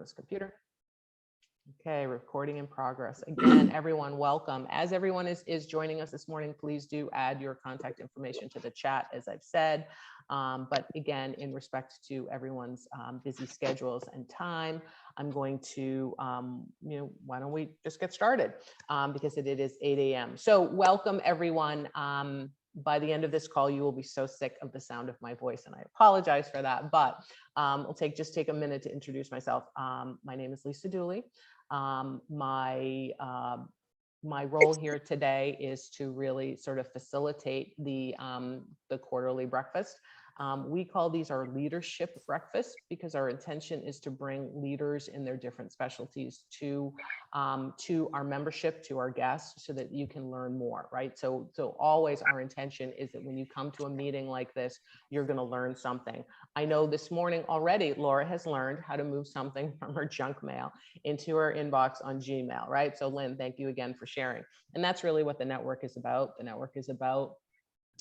this computer. Okay, recording in progress. Again, everyone, welcome. As everyone is joining us this morning, please do add your contact information to the chat, as I've said. But again, in respect to everyone's busy schedules and time, I'm going to, why don't we just get started because it is 8 a.m. So welcome, everyone. By the end of this call, you will be so sick of the sound of my voice, and I apologize for that, but I'll just take a minute to introduce myself. My name is Lisa Dooley. My role here today is to really sort of facilitate the quarterly breakfast. We call these our leadership breakfast because our intention is to bring leaders in their different specialties to our membership, to our guests, so that you can learn more, right? So always our intention is that when you come to a meeting like this, you're going to learn something. I know this morning already, Laura has learned how to move something from her junk mail into her inbox on Gmail, right? So Lynn, thank you again for sharing. And that's really what the network is about. The network is about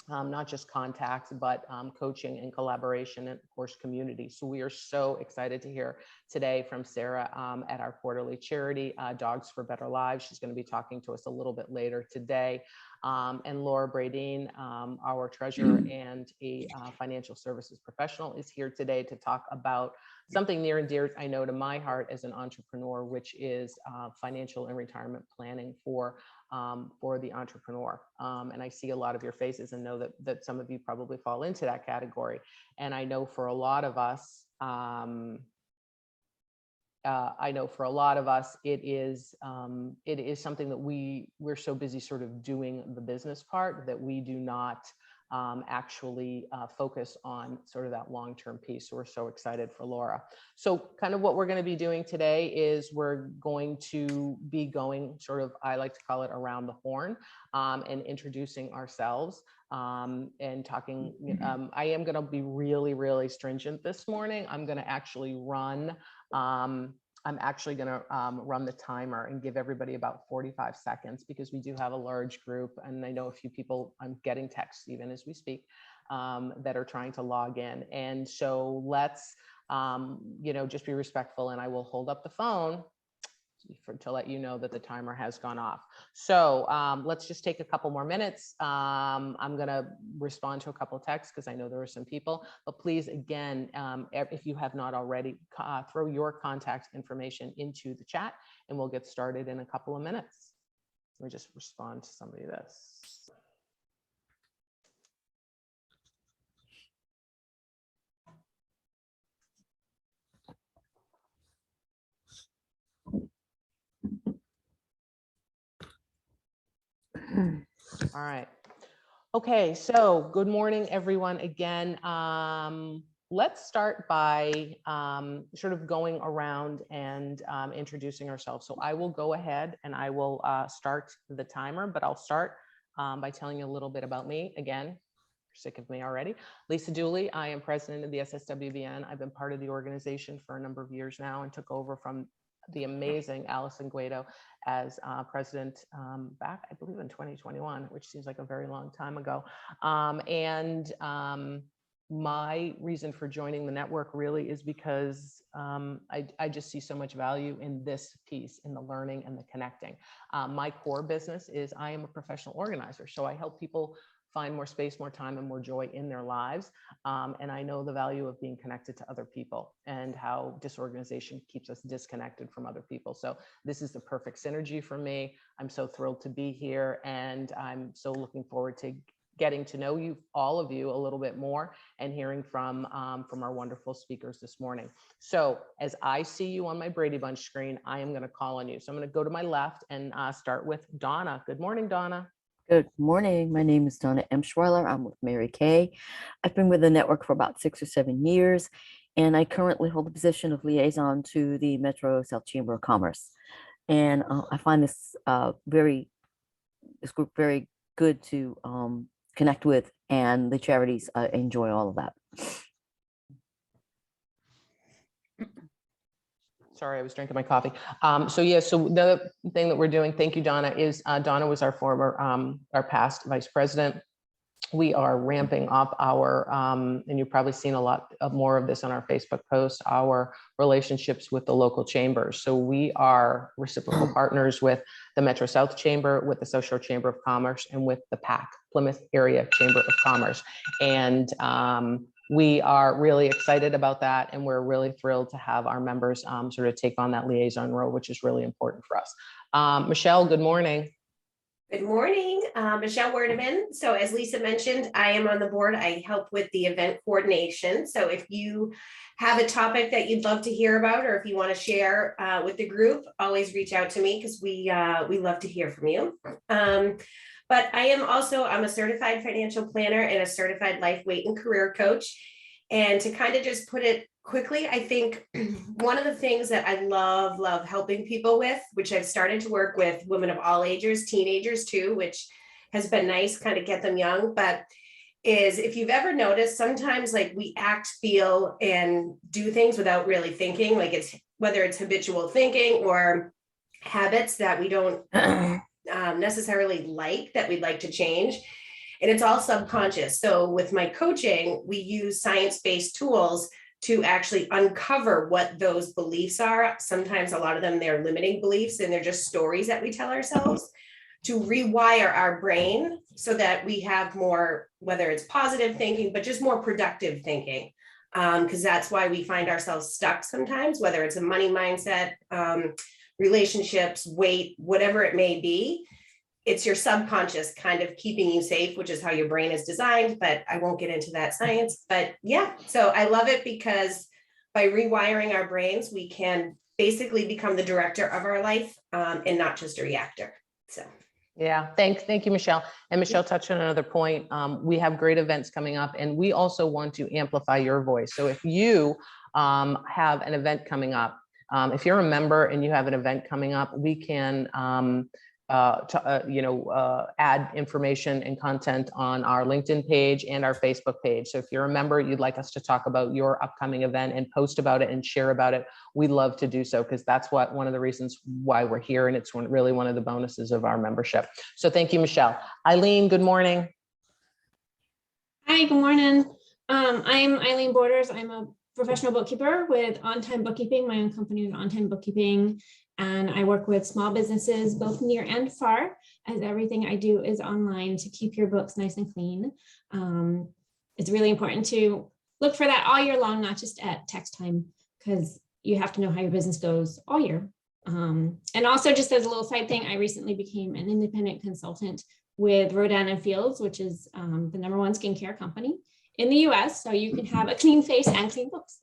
not just contacts, but coaching and collaboration, and of course, community. So we are so excited to hear today from Sarah at our quarterly charity, Dogs for Better Lives. She's going to be talking to us a little bit later today. And Laura Bradeen, our treasurer and a financial services professional, is here today to talk about something near and dear, I know, to my heart as an entrepreneur, which is financial and retirement planning for the entrepreneur. And I see a lot of your faces and know that some of you probably fall into that category. And I know for a lot of us, it is something that we're so busy sort of doing the business part that we do not actually focus on sort of that long-term piece. So we're so excited for Laura. So kind of what we're going to be doing today is we're going to be going sort of, I like to call it, around the horn and introducing ourselves and talking. I am going to be really, really stringent this morning. I'm going to actually run the timer and give everybody about 45 seconds because we do have a large group. And I know a few people, I'm getting texts even as we speak, that are trying to log in. And so let's, just be respectful, and I will hold up the phone to let you know that the timer has gone off. So let's just take a couple more minutes. I'm going to respond to a couple of texts because I know there are some people, but please, again, if you have not already, throw your contact information into the chat and we'll get started in a couple of minutes. Let me just respond to somebody this. All right. Okay, so good morning, everyone. Again, let's start by sort of going around and introducing ourselves. So I will go ahead and I will start the timer, but I'll start by telling you a little bit about me. Again, you're sick of me already. Lisa Dooley, I am president of the SSWBN. I've been part of the organization for a number of years now and took over from the amazing Allison Guido as president back, I believe, in 2021, which seems like a very long time ago. My reason for joining the network really is because I just see so much value in this piece, in the learning and the connecting. My core business is I am a professional organizer, so I help people find more space, more time, and more joy in their lives. And I know the value of being connected to other people and how disorganization keeps us disconnected from other people. So this is the perfect synergy for me. I'm so thrilled to be here, and I'm so looking forward to getting to know you, all of you, a little bit more and hearing from our wonderful speakers this morning. So as I see you on my Brady Bunch screen, I am going to call on you. So I'm going to go to my left and start with Donna. Good morning, Donna. Good morning. My name is Donna M. Schweiler. I'm with Mary Kay. I've been with the network for about 6 or 7 years, and I currently hold the position of liaison to the Metro South Chamber of Commerce. And I find this group very good to connect with, and the charities, I enjoy all of that. Sorry, I was drinking my coffee. So the other thing that we're doing, thank you, Donna, is Donna was our past vice president we are ramping up our, and you've probably seen a lot of more of this on our Facebook post, our relationships with the local chambers. So we are reciprocal partners with the Metro South Chamber, with the South Shore Chamber of Commerce, and with the PAC, Plymouth Area Chamber of Commerce. And we are really excited about that. And we're really thrilled to have our members sort of take on that liaison role, which is really important for us. Michelle, good morning. Good morning, Michelle Werdeman. So as Lisa mentioned, I am on the board. I help with the event coordination. So if you have a topic that you'd love to hear about, or if you want to share with the group, always reach out to me because we love to hear from you. But I'm a certified financial planner and a certified life, weight, and career coach. And to kind of just put it quickly, I think one of the things that I love helping people with, which I've started to work with women of all ages, teenagers too, which has been nice, kind of get them young, but is if you've ever noticed, sometimes like we act, feel, and do things without really thinking, like whether it's habitual thinking or habits that we don't necessarily like, that we'd like to change. And it's all subconscious. So with my coaching, we use science-based tools to actually uncover what those beliefs are. Sometimes a lot of them, they're limiting beliefs and they're just stories that we tell ourselves, to rewire our brain so that we have more, whether it's positive thinking, but just more productive thinking. Because that's why we find ourselves stuck sometimes, whether it's a money mindset, relationships, weight, whatever it may be. It's your subconscious kind of keeping you safe, which is how your brain is designed, but I won't get into that science. But yeah, so I love it because by rewiring our brains, we can basically become the director of our life and not just a reactor. So. Yeah, thank you, Michelle. And Michelle touched on another point. We have great events coming up, and we also want to amplify your voice. So if you have an event coming up, if you're a member and you have an event coming up, we can add information and content on our LinkedIn page and our Facebook page. So if you're a member, you'd like us to talk about your upcoming event and post about it and share about it, we'd love to do so, because that's one of the reasons why we're here. And it's really one of the bonuses of our membership. So thank you, Michelle. Eileen, good morning. Hi, good morning. I'm Eileen Borders. I'm a professional bookkeeper with On Time Bookkeeping. My own company is On Time Bookkeeping. And I work with small businesses, both near and far, as everything I do is online to keep your books nice and clean. It's really important to look for that all year long, not just at tax time, because you have to know how your business goes all year. And also, just as a little side thing, I recently became an independent consultant with Rodan and Fields, which is the #1 skincare company in the US. So you can have a clean face and clean books.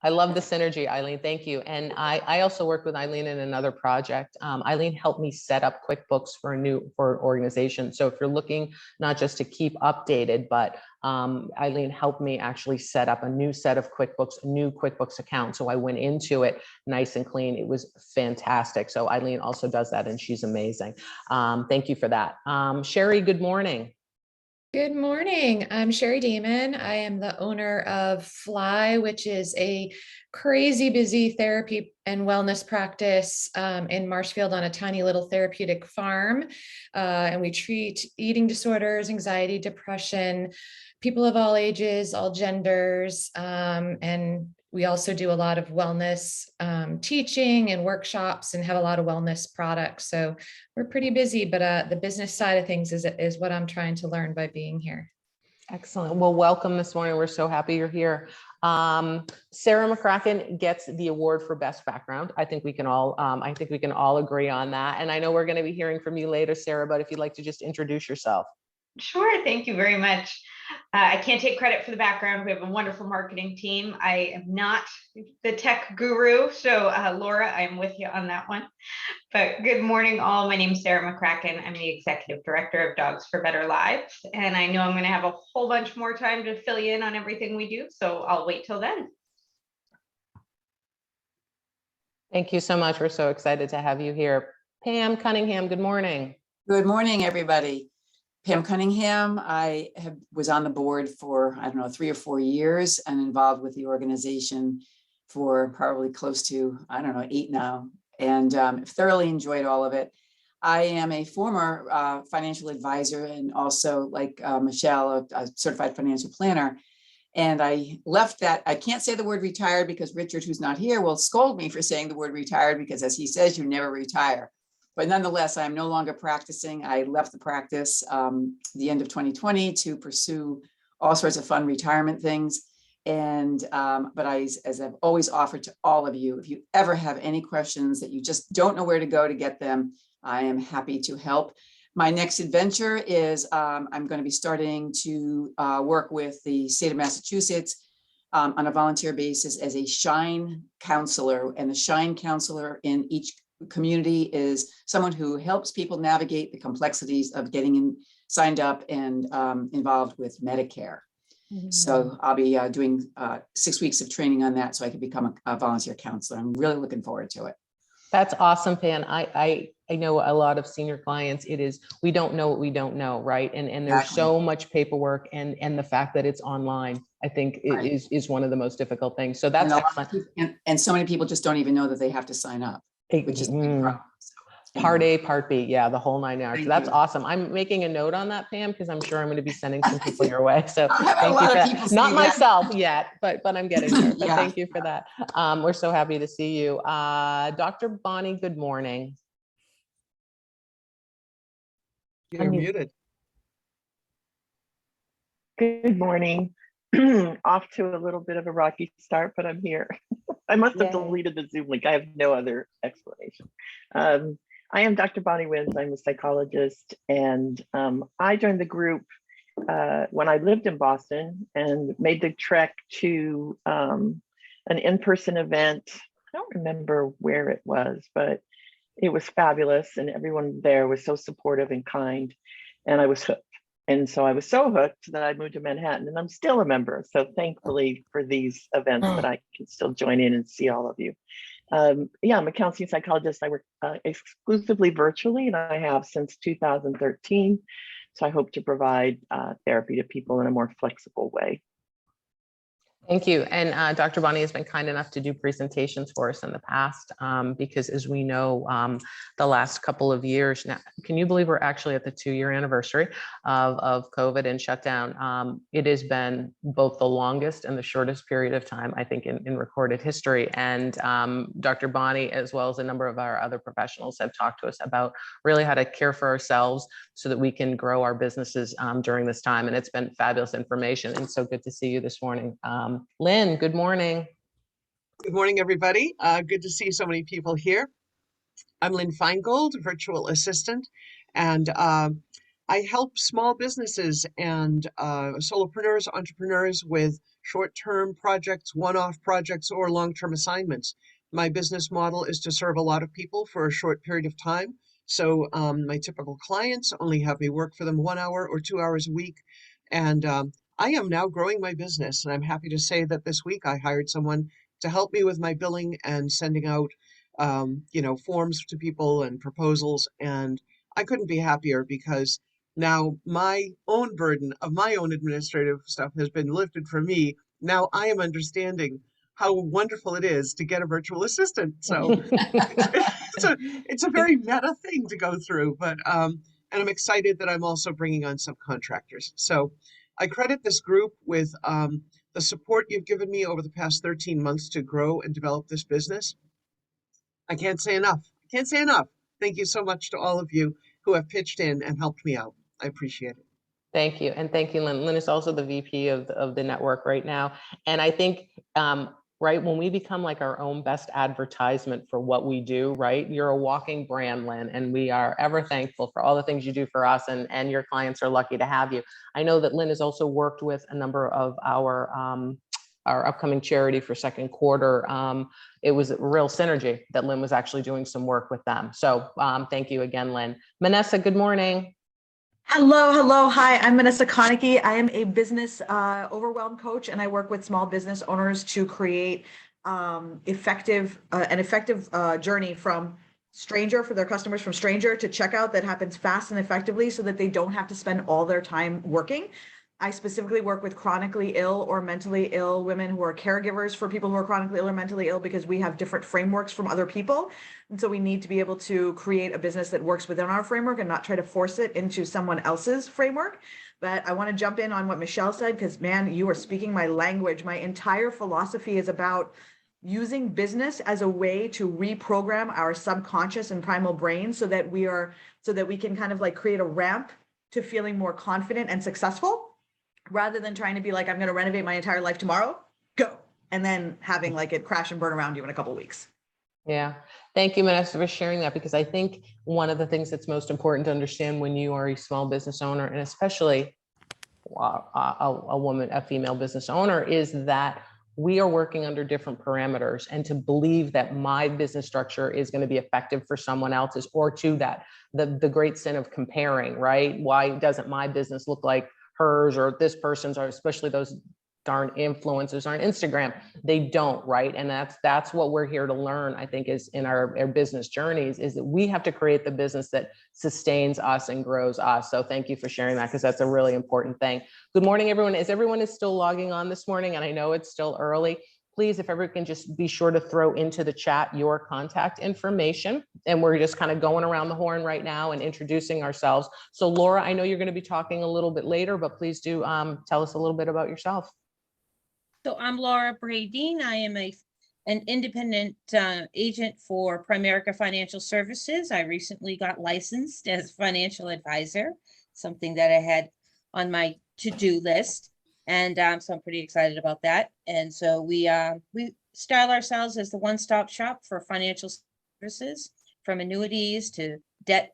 I love the synergy, Eileen. Thank you. And I also worked with Eileen in another project. Eileen helped me set up QuickBooks for an organization. So if you're looking not just to keep updated, but Eileen helped me actually set up a new set of QuickBooks, a new QuickBooks account. So I went into it nice and clean. It was fantastic. So Eileen also does that, and she's amazing. Thank you for that. Sherry, good morning. Good morning. I'm Sherry Damon. I am the owner of Fly, which is a crazy busy therapy and wellness practice in Marshfield on a tiny little therapeutic farm. And we treat eating disorders, anxiety, depression, people of all ages, all genders. And we also do a lot of wellness teaching and workshops and have a lot of wellness products. So we're pretty busy, but the business side of things is what I'm trying to learn by being here. Excellent. Well, welcome this morning. We're so happy you're here. Sarah McCracken gets the award for best background. I think we can all agree on that. And I know we're going to be hearing from you later, Sarah, but if you'd like to just introduce yourself. Sure. Thank you very much. I can't take credit for the background. We have a wonderful marketing team. I am not the tech guru. So Laura, I'm with you on that one. But good morning, all. My name is Sarah McCracken. I'm the Executive Director of Dogs for Better Lives. And I know I'm going to have a whole bunch more time to fill you in on everything we do. So I'll wait till then. Thank you so much. We're so excited to have you here. Pam Cunningham, good morning. Good morning, everybody. Pam Cunningham. I was on the board for, 3 or 4 years and involved with the organization for probably close to, 8 now. And thoroughly enjoyed all of it. I am a former financial advisor and also, like Michelle, a certified financial planner. And I left that. I can't say the word retired because Richard, who's not here, will scold me for saying the word retired because, as he says, you never retire. But nonetheless, I'm no longer practicing. I left the practice the end of 2020 to pursue all sorts of fun retirement things. And but as I've always offered to all of you, if you ever have any questions that you just don't know where to go to get them, I am happy to help. My next adventure is I'm going to be starting to work with the state of Massachusetts on a volunteer basis as a Shine counselor. And the Shine counselor in each community is someone who helps people navigate the complexities of getting signed up and involved with Medicare. So I'll be doing 6 weeks of training on that so I can become a volunteer counselor. I'm really looking forward to it. That's awesome, Pan. I know a lot of senior clients, it is, we don't know what we don't know, right? And there's Exactly. so much paperwork, and the fact that it's online, I think Right. is one of the most difficult things. So that's excellent. And so many people just don't even know that they have to sign up, which is a big problem. So, Part anyway. A, Part B, yeah, the whole 9 yards. Thank So that's you. awesome. I'm making a note on that, Pam, because I'm sure I'm going to be sending some people your way. So I have a thank you lot for of that. people Not saying that. myself yet, but I'm getting there. But Yeah. thank you for that. We're so happy to see you. Dr. Bonnie, good morning. You're Unmute. muted. Good morning. Off to a little bit of a rocky start, but I'm here. I must have Yay. deleted the Zoom link. I have no other explanation. I am Dr. Bonnie Wins. I'm a psychologist, and I joined the group when I lived in Boston and made the trek to an in-person event. I don't remember where it was, but it was fabulous, and everyone there was so supportive and kind, and I was hooked. And so I was so hooked that I moved to Manhattan, and I'm still a member. So thankfully for these events that I can still join in and see all of you. Yeah, I'm a counseling psychologist. I work exclusively virtually, and I have since 2013. So I hope to provide therapy to people in a more flexible way. Thank you. And Dr. Bonnie has been kind enough to do presentations for us in the past because, as we know, the last couple of years now, can you believe we're actually at the 2-year anniversary of COVID and shutdown? It has been both the longest and the shortest period of time, I think, in recorded history. And Dr. Bonnie, as well as a number of our other professionals, have talked to us about really how to care for ourselves so that we can grow our businesses during this time. And it's been fabulous information, and so good to see you this morning. Lynn, good morning. Good morning, everybody. Good to see so many people here. I'm Lynn Feingold, virtual assistant, and I help small businesses and solopreneurs, entrepreneurs with short-term projects, one-off projects, or long-term assignments. My business model is to serve a lot of people for a short period of time. So my typical clients only have me work for them 1 hour or 2 hours a week. And I am now growing my business, and I'm happy to say that this week I hired someone to help me with my billing and sending out forms to people and proposals. And I couldn't be happier because now my own burden of my own administrative stuff has been lifted from me. Now I am understanding how wonderful it is to get a virtual assistant. So it's a very meta thing to go through, but and I'm excited that I'm also bringing on subcontractors. So I credit this group with the support you've given me over the past 13 months to grow and develop this business. I can't say enough. I can't say enough. Thank you so much to all of you who have pitched in and helped me out. I appreciate it. Thank you. And thank you, Lynn. Lynn is also the VP of the network right now. And I think, right, when we become like our own best advertisement for what we do, right? You're a walking brand, Lynn, and we are ever thankful for all the things you do for us, and your clients are lucky to have you. I know that Lynn has also worked with a number of our upcoming charity for second quarter. It was a real synergy that Lynn was actually doing some work with them. So thank you again, Lynn. Manessa, good morning. Hello. Hi, I'm Vanessa Konecki. I am a business overwhelm coach, and I work with small business owners to create an effective journey from stranger for their customers, from stranger to checkout that happens fast and effectively so that they don't have to spend all their time working. I specifically work with chronically ill or mentally ill women who are caregivers for people who are chronically ill or mentally ill, because we have different frameworks from other people. And so we need to be able to create a business that works within our framework and not try to force it into someone else's framework. But I want to jump in on what Michelle said, because man, you are speaking my language. My entire philosophy is about using business as a way to reprogram our subconscious and primal brain so that we can kind of like create a ramp to feeling more confident and successful, rather than trying to be like, I'm going to renovate my entire life tomorrow, go. And then having like it crash and burn around you in a couple of weeks. Yeah. Thank you, Vanessa, for sharing that, because I think one of the things that's most important to understand when you are a small business owner, and especially a woman, a female business owner, is that we are working under different parameters, and to believe that my business structure is going to be effective for someone else's, or to that, the great sin of comparing, right? Why doesn't my business look like hers or this person's, or especially those darn influencers on Instagram? They don't, right? And that's what we're here to learn, I think, is in our business journeys, is that we have to create the business that sustains us and grows us. So thank you for sharing that, because that's a really important thing. Good morning, everyone. As everyone is still logging on this morning, and I know it's still early, please, if everyone can just be sure to throw into the chat your contact information. And we're just kind of going around the horn right now and introducing ourselves. So Laura, I know you're going to be talking a little bit later, but please do tell us a little bit about yourself. So I'm Laura Bradeen. I am an independent agent for Primerica Financial Services. I recently got licensed as a financial advisor, something that I had on my to-do list. And so I'm pretty excited about that. And so we style ourselves as the one-stop shop for financial services, from annuities to debt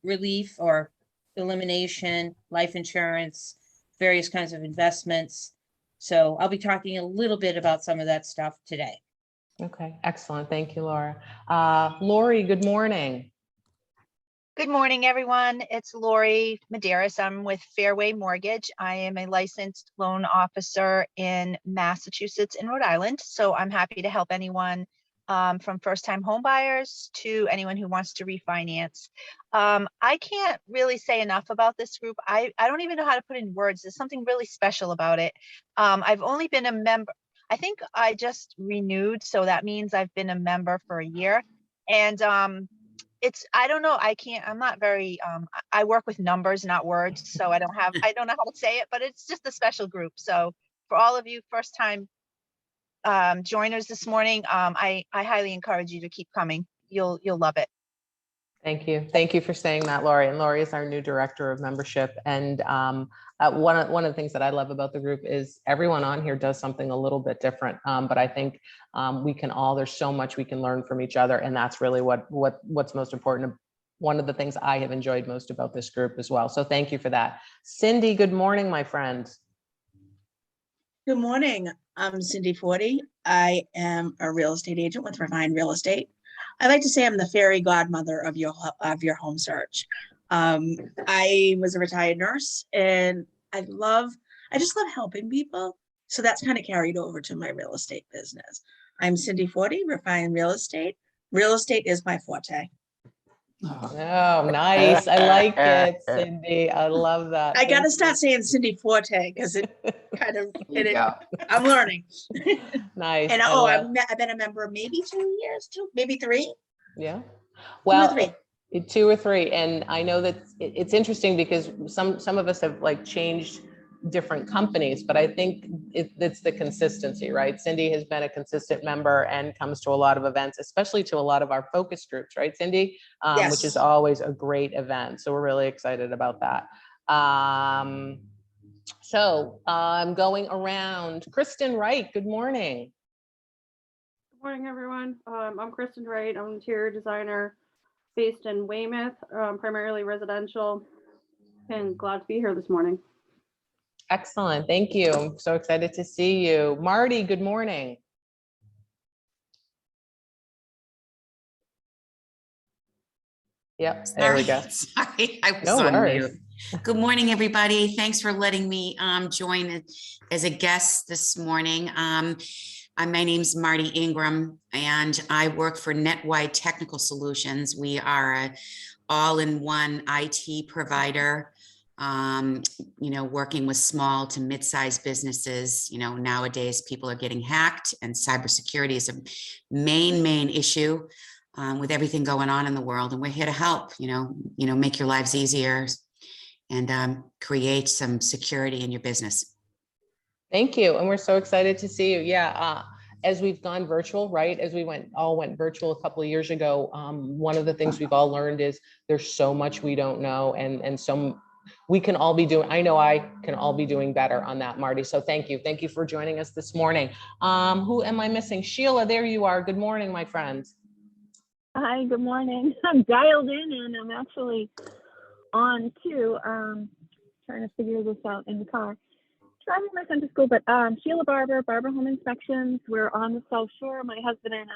relief or elimination, life insurance, various kinds of investments. So I'll be talking a little bit about some of that stuff today. Okay, excellent. Thank you, Laura. Lori, good morning. Good morning, everyone. It's Lori Medeiros. I'm with Fairway Mortgage. I am a licensed loan officer in Massachusetts and Rhode Island. So I'm happy to help anyone from first-time home buyers to anyone who wants to refinance. I can't really say enough about this group. I don't even know how to put in words. There's something really special about it. I've only been a member. I think I just renewed. So that means I've been a member for a year. And I don't know. I'm not very, I work with numbers, not words. So I don't know how to say it, but it's just a special group. So for all of you first time joiners this morning, I highly encourage you to keep coming. You'll love it. Thank you. Thank you for saying that, Lori. And Lori is our new director of membership. And one of the things that I love about the group is everyone on here does something a little bit different. But I think we can all, there's so much we can learn from each other. And that's really what's most important. One of the things I have enjoyed most about this group as well. So thank you for that. Cindy, good morning, my friend. Good morning. I'm Cindy Forty. I am a real estate agent with Refine Real Estate. I like to say I'm the fairy godmother of your home search. I was a retired nurse, and I just love helping people. So that's kind of carried over to my real estate business. I'm Cindy Forty, Refine Real Estate. Real estate is my forte. Oh, nice. I like it, Cindy. I love that. I got to start saying Cindy Forte because it kind of, I'm learning. Nice. And I've been a member maybe 2 years, maybe 3. Yeah. Well, 2 or 3. 2 or 3. And I know that it's interesting because some of us have like changed different companies, but I think it's the consistency, right? Cindy has been a consistent member and comes to a lot of events, especially to a lot of our focus groups, right, Cindy? Yes. Which is always a great event. So we're really excited about that. So I'm going around. Kristen Wright, good morning. Good morning, everyone. I'm Kristen Wright. I'm an interior designer based in Weymouth, primarily residential, and glad to be here this morning. Excellent. Thank you. I'm so excited to see you. Marty, good morning. Yep, there we go. Sorry, I was No on worries. mute. Good morning, everybody. Thanks for letting me join as a guest this morning. My name's Marty Ingram, and I work for NetWide Technical Solutions. We are an all-in-one IT provider working with small to mid-sized businesses. Nowadays people are getting hacked, and cybersecurity is a main issue with everything going on in the world. And we're here to help, make your lives easier and create some security in your business. Thank you. And we're so excited to see you. Yeah. As we've gone virtual, right? As we all went virtual a couple of years ago, one of the things we've all learned is there's so much we don't know, and so we can all be doing, I know I can all be doing better on that, Marty. So thank you. Thank you for joining us this morning. Who am I missing? Sheila, there you are. Good morning, my friend. Hi, good morning. I'm dialed in and I'm actually on too. Trying to figure this out in the car. Driving my son to school, but Sheila Barber Home Inspections. We're on the South Shore. My husband and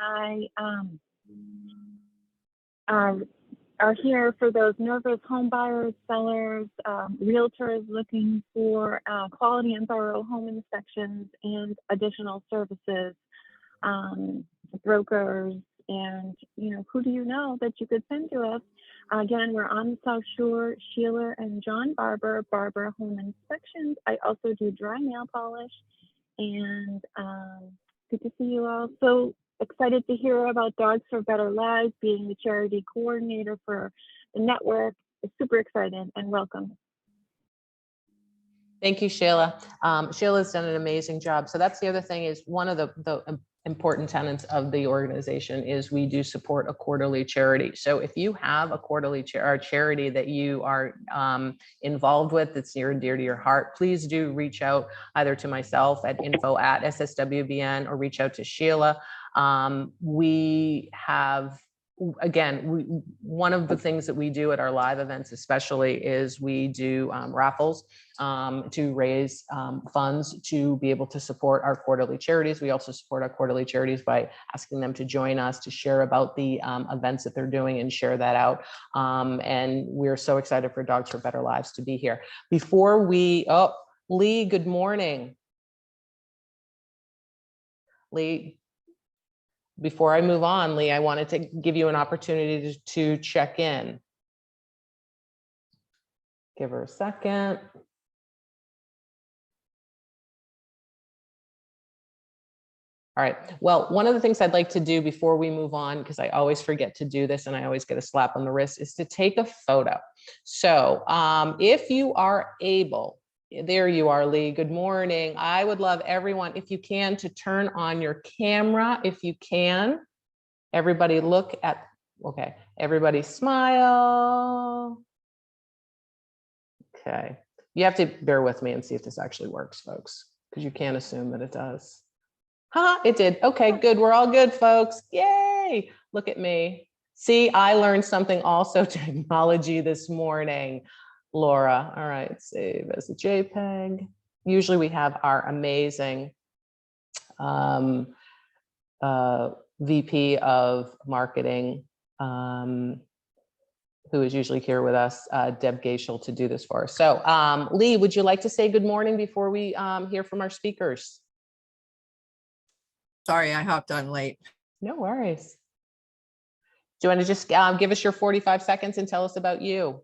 I are here for those nervous home buyers, sellers, realtors looking for quality and thorough home inspections and additional services, brokers, and who do you know that you could send to us? Again, we're on the South Shore. Sheila and John Barber Home Inspections. I also do dry nail polish, and good to see you all. So excited to hear about Dogs for Better Lives, being the charity coordinator for the network. Super excited and welcome. Thank you, Sheila. Sheila's done an amazing job. So that's the other thing, is one of the important tenets of the organization is we do support a quarterly charity. So if you have a quarterly charity that you are involved with, that's near and dear to your heart, please do reach out either to myself at info@SSWBN or reach out to Sheila. We have, again, one of the things that we do at our live events especially is we do raffles to raise funds to be able to support our quarterly charities. We also support our quarterly charities by asking them to join us to share about the events that they're doing and share that out. And we're so excited for Dogs for Better Lives to be here. Before we, Lee, good morning. Lee. Before I move on, Lee, I wanted to give you an opportunity to check in. Give her a second. All right. Well, one of the things I'd like to do before we move on, because I always forget to do this and I always get a slap on the wrist, is to take a photo. So if you are able, there you are, Lee. Good morning. I would love everyone, if you can, to turn on your camera, if you can. Everybody look at, okay, everybody smile. Okay. You have to bear with me and see if this actually works, folks, because you can't assume that it does. It did. Okay, good. We're all good, folks. Yay. Look at me. See, I learned something also, technology, this morning. Laura, all right, save as a JPEG. Usually we have our amazing VP of marketing, who is usually here with us, Deb Gashel, to do this for us. So Lee, would you like to say good morning before we hear from our speakers? Sorry, I hopped on late. No worries. Do you want to just give us your 45 seconds and tell us about you?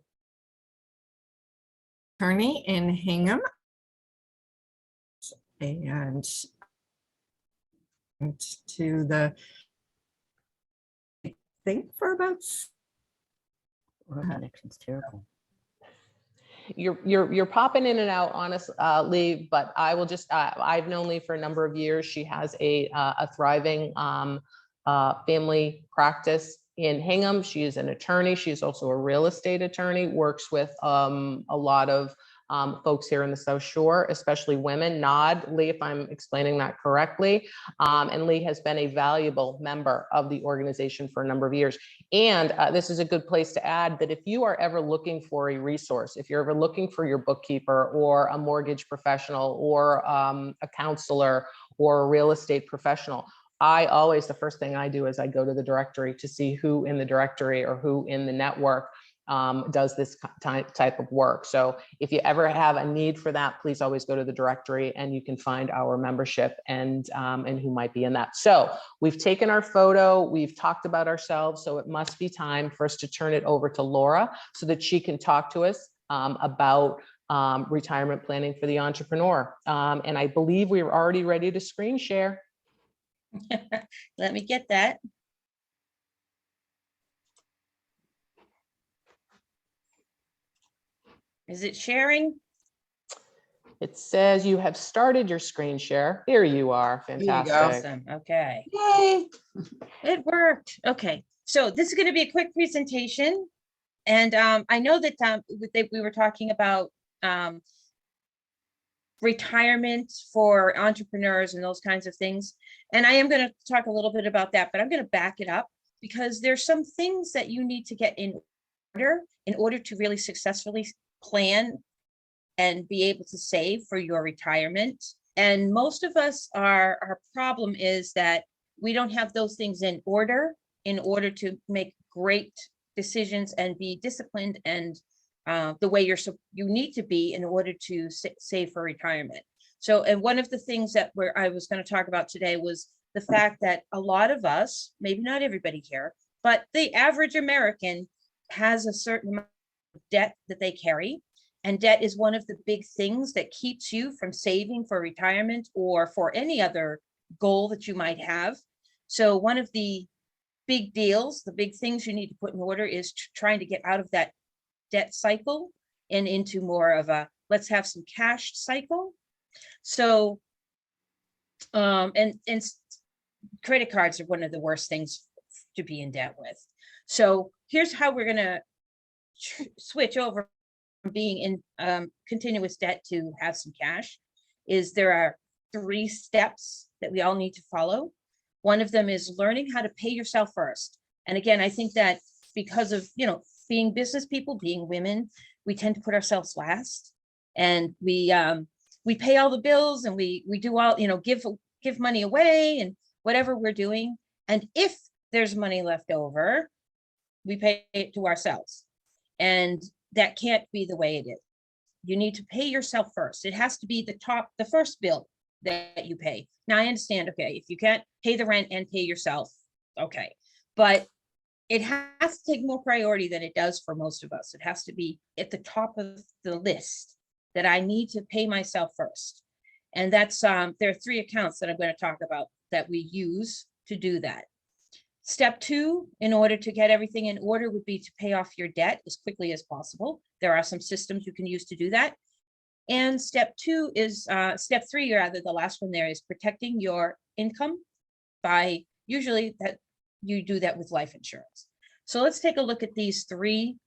Attorney in Hingham, and to the, I think for about. Our connection's terrible. You're popping in and out, honestly, but I will just, I've known Lee for a number of years. She has a thriving family practice in Hingham. She is an attorney. She is also a real estate attorney, works with a lot of folks here in the South Shore, especially women. Nod, Lee, if I'm explaining that correctly. And Lee has been a valuable member of the organization for a number of years. And this is a good place to add that if you are ever looking for a resource, if you're ever looking for your bookkeeper or a mortgage professional or a counselor or a real estate professional, the first thing I do is I go to the directory to see who in the directory or who in the network does this type of work. So if you ever have a need for that, please always go to the directory and you can find our membership and who might be in that. So we've taken our photo, we've talked about ourselves, so it must be time for us to turn it over to Laura so that she can talk to us about retirement planning for the entrepreneur. And I believe we were already ready to screen share. Let me get that. Is it sharing? It says you have started your screen share. Here you are. you go. Fantastic. Awesome. Okay. Yay. It worked. Okay. So this is going to be a quick presentation. And I know that we were talking about retirement for entrepreneurs and those kinds of things. And I am going to talk a little bit about that, but I'm going to back it up because there's some things that you need to get in order to really successfully plan and be able to save for your retirement. And most of us, our problem is that we don't have those things in order to make great decisions and be disciplined and the way you need to be in order to save for retirement. So, and one of the things that I was going to talk about today was the fact that a lot of us, maybe not everybody here, but the average American has a certain amount of debt that they carry. And debt is one of the big things that keeps you from saving for retirement or for any other goal that you might have. So one of the big deals, the big things you need to put in order is trying to get out of that debt cycle and into more of a let's have some cash cycle. So and credit cards are one of the worst things to be in debt with. So here's how we're going to switch over from being in continuous debt to have some cash. Is there are 3 steps that we all need to follow. One of them is learning how to pay yourself first. And again, I think that because of, being business people, being women, we tend to put ourselves last, and we pay all the bills, and we do all, give money away and whatever we're doing. And if there's money left over, we pay it to ourselves. And that can't be the way it is. You need to pay yourself first. It has to be the first bill that you pay. Now I understand, okay, if you can't pay the rent and pay yourself, okay, but it has to take more priority than it does for most of us. It has to be at the top of the list that I need to pay myself first. And that's, there are 3 accounts that I'm going to talk about that we use to do that. Step 2, in order to get everything in order, would be to pay off your debt as quickly as possible. There are some systems you can use to do that. And step 3, rather, the last one there is protecting your income by usually that you do that with life insurance. So let's take a look at these 3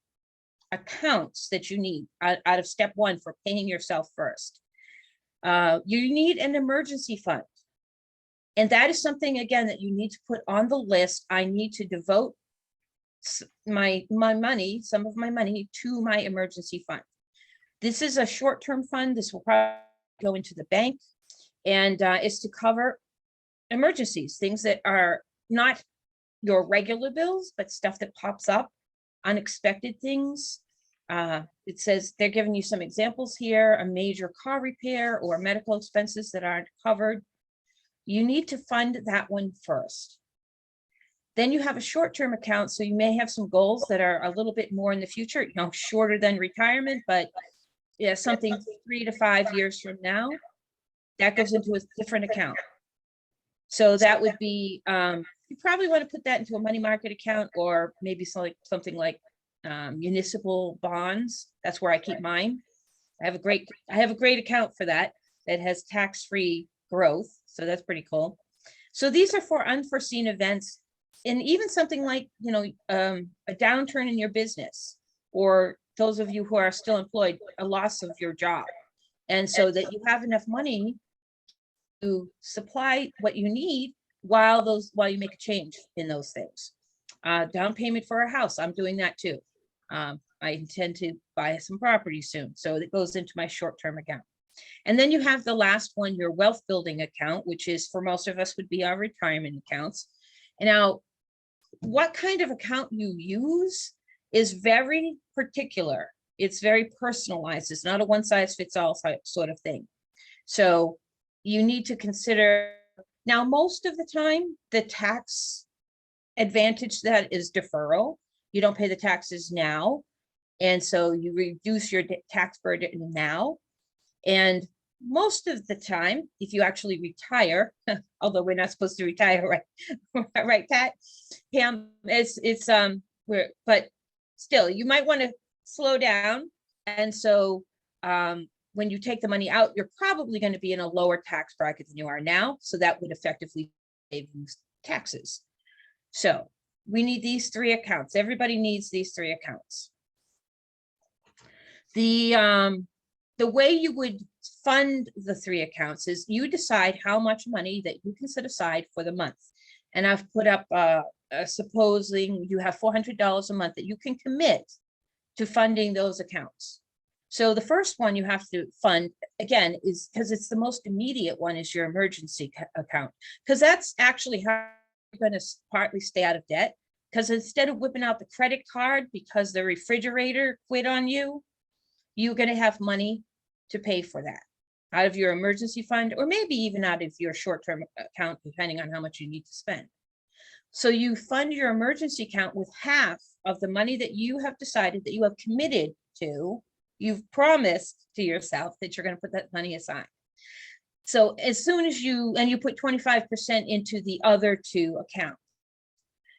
accounts that you need out of step 1 for paying yourself first. You need an emergency fund. And that is something, again, that you need to put on the list. I need to devote my money, some of my money, to my emergency fund. This is a short-term fund. This will probably go into the bank, and it's to cover emergencies, things that are not your regular bills, but stuff that pops up, unexpected things. It says they're giving you some examples here: a major car repair or medical expenses that aren't covered. You need to fund that one first. Then you have a short-term account, so you may have some goals that are a little bit more in the future, shorter than retirement, but yeah, something 3 to 5 years from now. That goes into a different account. So that would be, you probably want to put that into a money market account, or maybe something like municipal bonds. That's where I keep mine. I have a great account for that has tax-free growth. So that's pretty cool. So these are for unforeseen events, and even something like, a downturn in your business, or those of you who are still employed, a loss of your job. And so that you have enough money to supply what you need while you make a change in those things. Down payment for a house, I'm doing that too. I intend to buy some property soon, so it goes into my short-term account. And then you have the last one, your wealth building account, which is, for most of us, would be our retirement accounts. And now, what kind of account you use is very particular. It's very personalized. It's not a one-size-fits-all sort of thing. So you need to consider, now, most of the time, the tax advantage that is deferral. You don't pay the taxes now. And so you reduce your tax burden now. And most of the time, if you actually retire, although we're not supposed to retire, right? Right, Pat? Pam, but still, you might want to slow down. And so when you take the money out, you're probably going to be in a lower tax bracket than you are now. So that would effectively save you taxes. So we need these 3 accounts. Everybody needs these 3 accounts. The way you would fund the 3 accounts is you decide how much money that you can set aside for the month. And I've put up, supposing you have $400 a month that you can commit to funding those accounts. So the first one you have to fund, again, is because it's the most immediate one, is your emergency account, because that's actually how you're going to partly stay out of debt. Because instead of whipping out the credit card because the refrigerator quit on you, you're going to have money to pay for that out of your emergency fund, or maybe even out of your short-term account, depending on how much you need to spend. So you fund your emergency account with half of the money that you have decided that you have committed to. You've promised to yourself that you're going to put that money aside. So as soon as you put 25% into the other 2 accounts.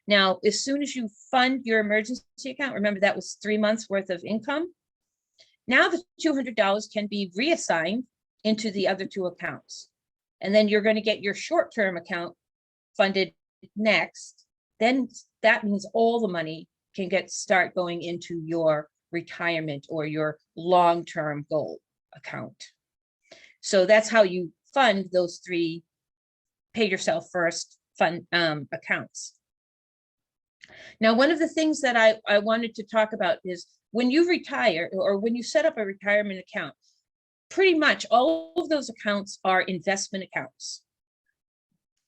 Now, as soon as you fund your emergency account, remember that was 3 months worth of income. Now the $200 can be reassigned into the other 2 accounts. And then you're going to get your short-term account funded next. Then that means all the money can start going into your retirement or your long-term goal account. So that's how you fund those 3 pay yourself first fund accounts. Now, one of the things that I wanted to talk about is when you retire or when you set up a retirement account, pretty much all of those accounts are investment accounts.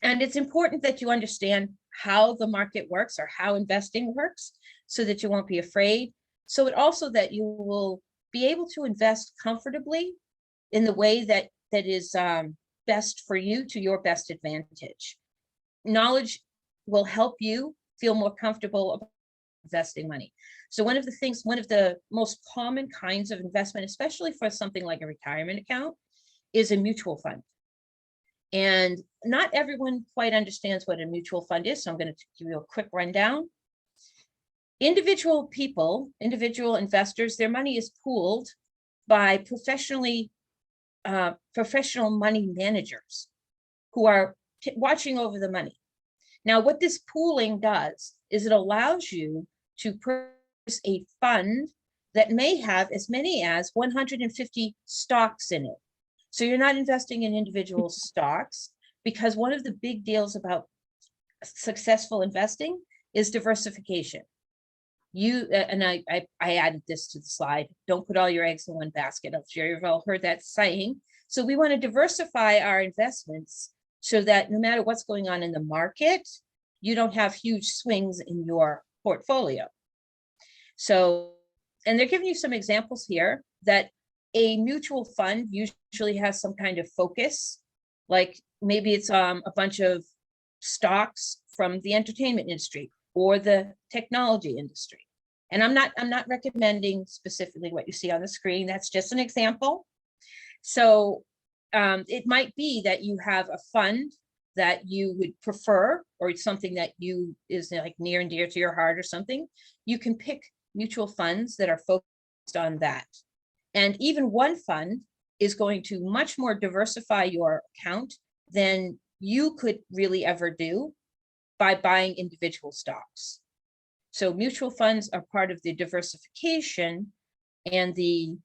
And it's important that you understand how the market works or how investing works so that you won't be afraid. So it also that you will be able to invest comfortably in the way that is best for you, to your best advantage. Knowledge will help you feel more comfortable about investing money. So one of the most common kinds of investment, especially for something like a retirement account, is a mutual fund. And not everyone quite understands what a mutual fund is, so I'm going to give you a quick rundown. Individual people, individual investors, their money is pooled by professional money managers who are watching over the money. Now, what this pooling does is it allows you to purchase a fund that may have as many as 150 stocks in it. So you're not investing in individual stocks, because one of the big deals about successful investing is diversification. I added this to the slide. Don't put all your eggs in one basket. I'm sure you've all heard that saying. So we want to diversify our investments so that no matter what's going on in the market, you don't have huge swings in your portfolio. So, and they're giving you some examples here that a mutual fund usually has some kind of focus, like maybe it's a bunch of stocks from the entertainment industry or the technology industry. And I'm not recommending specifically what you see on the screen. That's just an example. So it might be that you have a fund that you would prefer, or it's something that is like near and dear to your heart or something. You can pick mutual funds that are focused on that. And even one fund is going to much more diversify your account than you could really ever do by buying individual stocks. So mutual funds are part of the diversification and the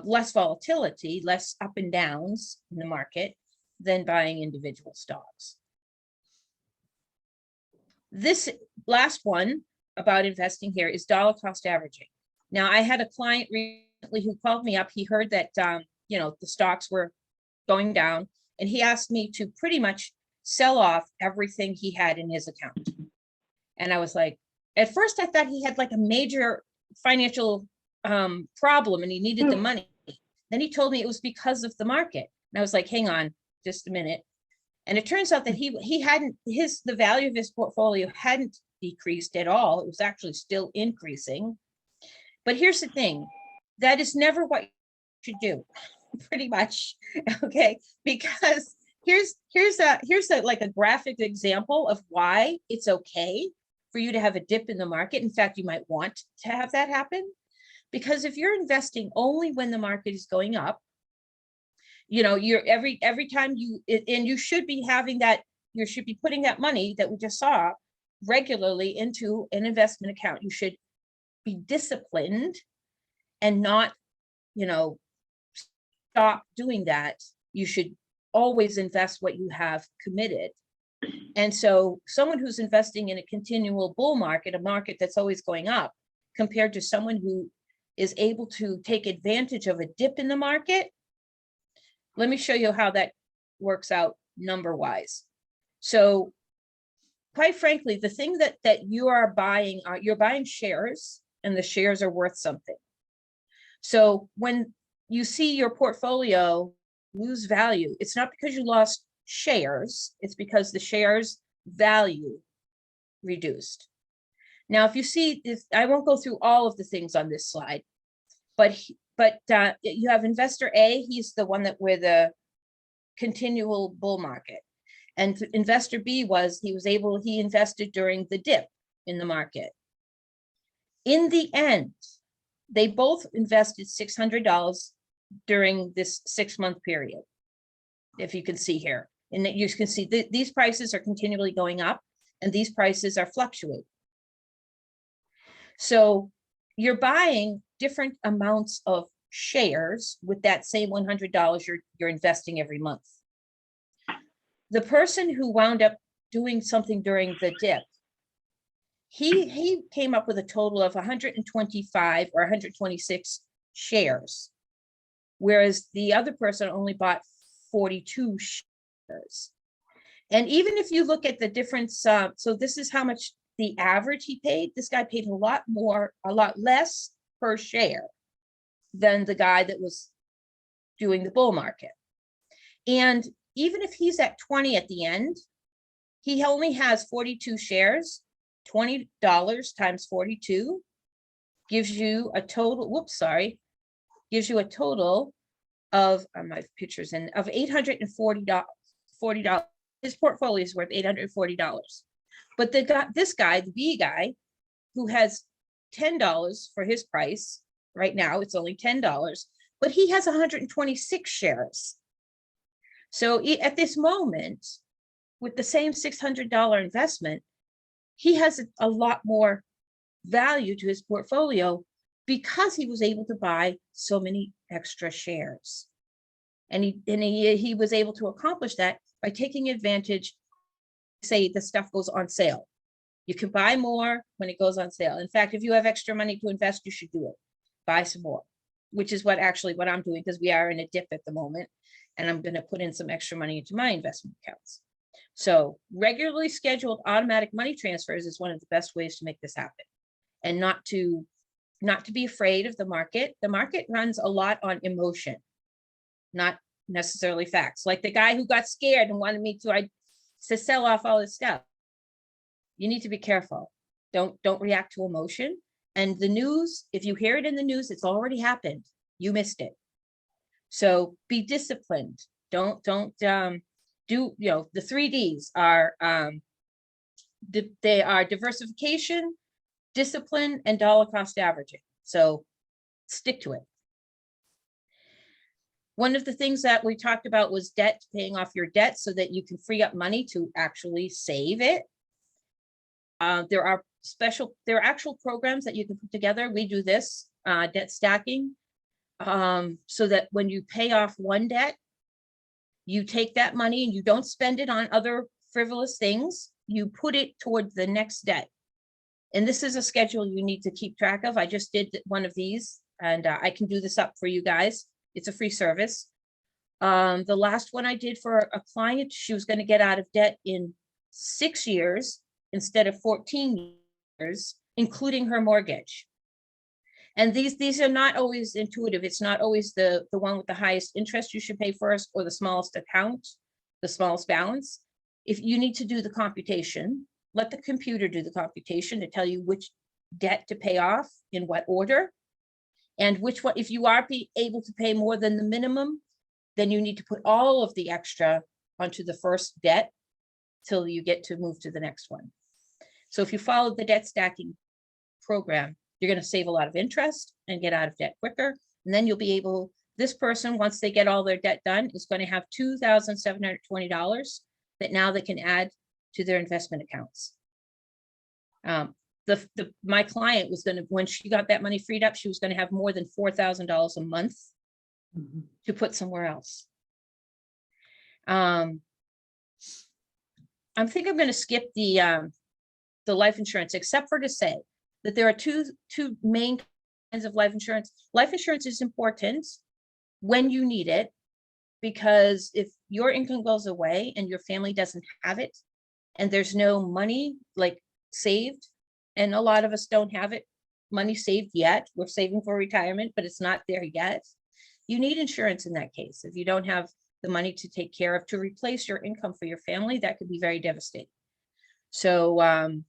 less volatility, less up and downs in the market than buying individual stocks. This last one about investing here is dollar cost averaging. Now, I had a client recently who called me up. He heard that the stocks were going down, and he asked me to pretty much sell off everything he had in his account. And I was like, at first I thought he had like a major financial problem and he needed the money. Then he told me it was because of the market. And I was like, hang on just a minute. And it turns out that the value of his portfolio hadn't decreased at all. It was actually still increasing. But here's the thing, that is never what you should do, pretty much, okay? Because here's like a graphic example of why it's okay for you to have a dip in the market. In fact, you might want to have that happen, because if you're investing only when the market is going up, you know, you're every time you should be having that, you should be putting that money that we just saw regularly into an investment account. You should be disciplined and not, you know, stop doing that. You should always invest what you have committed. And so someone who's investing in a continual bull market, a market that's always going up, compared to someone who is able to take advantage of a dip in the market, let me show you how that works out number wise. So quite frankly, the thing that you are buying, you're buying shares, and the shares are worth something. So when you see your portfolio lose value, it's not because you lost shares, it's because the shares value reduced. Now, if you see this, I won't go through all of the things on this slide, but you have investor A, he's the one that with a continual bull market. And investor B he invested during the dip in the market. In the end, they both invested $600 during this 6-month period. If you can see here, and that you can see these prices are continually going up and these prices are fluctuating. So you're buying different amounts of shares with that same $100 you're investing every month. The person who wound up doing something during the dip, he came up with a total of 125 or 126 shares, whereas the other person only bought 42 shares. And even if you look at the difference, so this is how much the average he paid. This guy paid a lot less per share than the guy that was doing the bull market. And even if he's at 20 at the end, he only has 42 shares. $20 times 42 gives you a total, gives you a total of, my pictures in, of $840. His portfolio is worth $840. But this guy, the B guy, who has $10 for his price, right now it's only $10, but he has 126 shares. So at this moment, with the same $600 investment, he has a lot more value to his portfolio because he was able to buy so many extra shares. And he was able to accomplish that by taking advantage, say the stuff goes on sale. You can buy more when it goes on sale. In fact, if you have extra money to invest, you should do it. Buy some more, which is what I'm doing, because we are in a dip at the moment, and I'm going to put in some extra money into my investment accounts. So regularly scheduled automatic money transfers is one of the best ways to make this happen, and not to be afraid of the market. The market runs a lot on emotion, not necessarily facts. Like the guy who got scared and wanted me to sell off all his stuff. You need to be careful. Don't react to emotion. And the news, if you hear it in the news, it's already happened. You missed it. So be disciplined. Don't do, the 3 Ds are, they are diversification, discipline, and dollar cost averaging. So stick to it. One of the things that we talked about was debt, paying off your debt so that you can free up money to actually save it. There are actual programs that you can put together. We do this, debt stacking, so that when you pay off one debt, you take that money and you don't spend it on other frivolous things. You put it toward the next debt. And this is a schedule you need to keep track of. I just did one of these, and I can do this up for you guys. It's a free service. The last one I did for a client, she was going to get out of debt in 6 years instead of 14 years, including her mortgage. And these are not always intuitive. It's not always the one with the highest interest you should pay first, or the smallest account, the smallest balance. If you need to do the computation, let the computer do the computation to tell you which debt to pay off in what order. And which one, if you are able to pay more than the minimum, then you need to put all of the extra onto the first debt till you get to move to the next one. So if you follow the debt stacking program, you're going to save a lot of interest and get out of debt quicker. And then you'll be able, this person, once they get all their debt done, is going to have $2,720 that now they can add to their investment accounts. My client was going to, when she got that money freed up, she was going to have more than $4,000 a month to put somewhere else. I think I'm going to skip the life insurance, except for to say that there are two main kinds of life insurance. Life insurance is important when you need it, because if your income goes away and your family doesn't have it, and there's no money like saved, and a lot of us don't have it, money saved yet. We're saving for retirement, but it's not there yet. You need insurance in that case. If you don't have the money to take care of, to replace your income for your family, that could be very devastating. So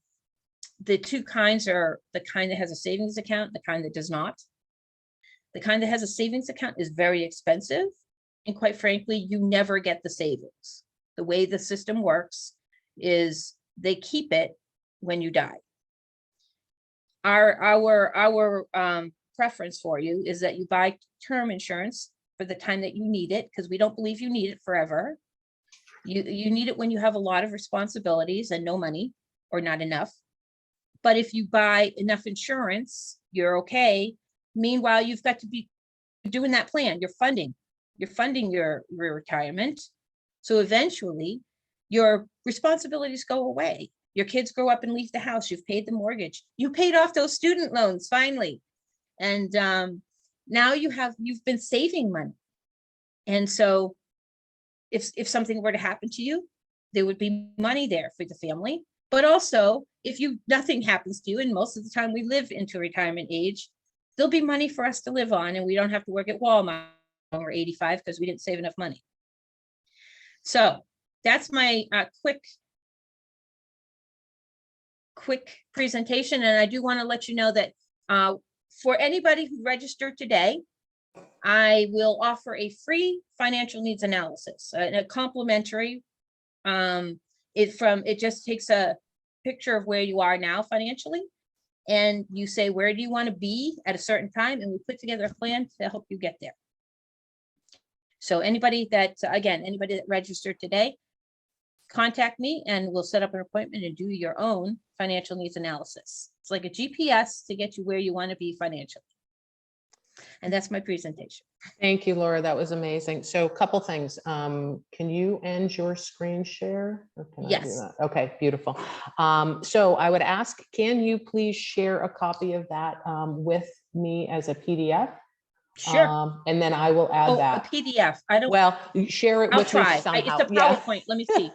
the two kinds are the kind that has a savings account, the kind that does not. The kind that has a savings account is very expensive. And quite frankly, you never get the savings. The way the system works is they keep it when you die. Our preference for you is that you buy term insurance for the time that you need it, because we don't believe you need it forever. You need it when you have a lot of responsibilities and no money, or not enough. But if you buy enough insurance, you're okay. Meanwhile, you've got to be doing that plan. You're funding your retirement. So eventually your responsibilities go away. Your kids grow up and leave the house. You've paid the mortgage. You paid off those student loans finally. And now you've been saving money. And so if something were to happen to you, there would be money there for the family. But also, if nothing happens to you, and most of the time we live into retirement age, there'll be money for us to live on, and we don't have to work at Walmart when we're 85 because we didn't save enough money. So that's my quick presentation. And I do want to let you know that for anybody who registered today, I will offer a free financial needs analysis, a complimentary. It just takes a picture of where you are now financially, and you say, where do you want to be at a certain time? And we put together a plan to help you get there. So anybody that registered today, contact me and we'll set up an appointment and do your own financial needs analysis. It's like a GPS to get you where you want to be financially. And that's my presentation. Thank you, Laura. That was amazing. So a couple things. Can you end your screen share? Or can I do Yes. that? Okay, beautiful. So I would ask, can you please share a copy of that with me as a PDF? Sure. And then I will add that. A PDF. I don't. Well, share it I'll with me try. somehow. It's a PowerPoint. Let me see.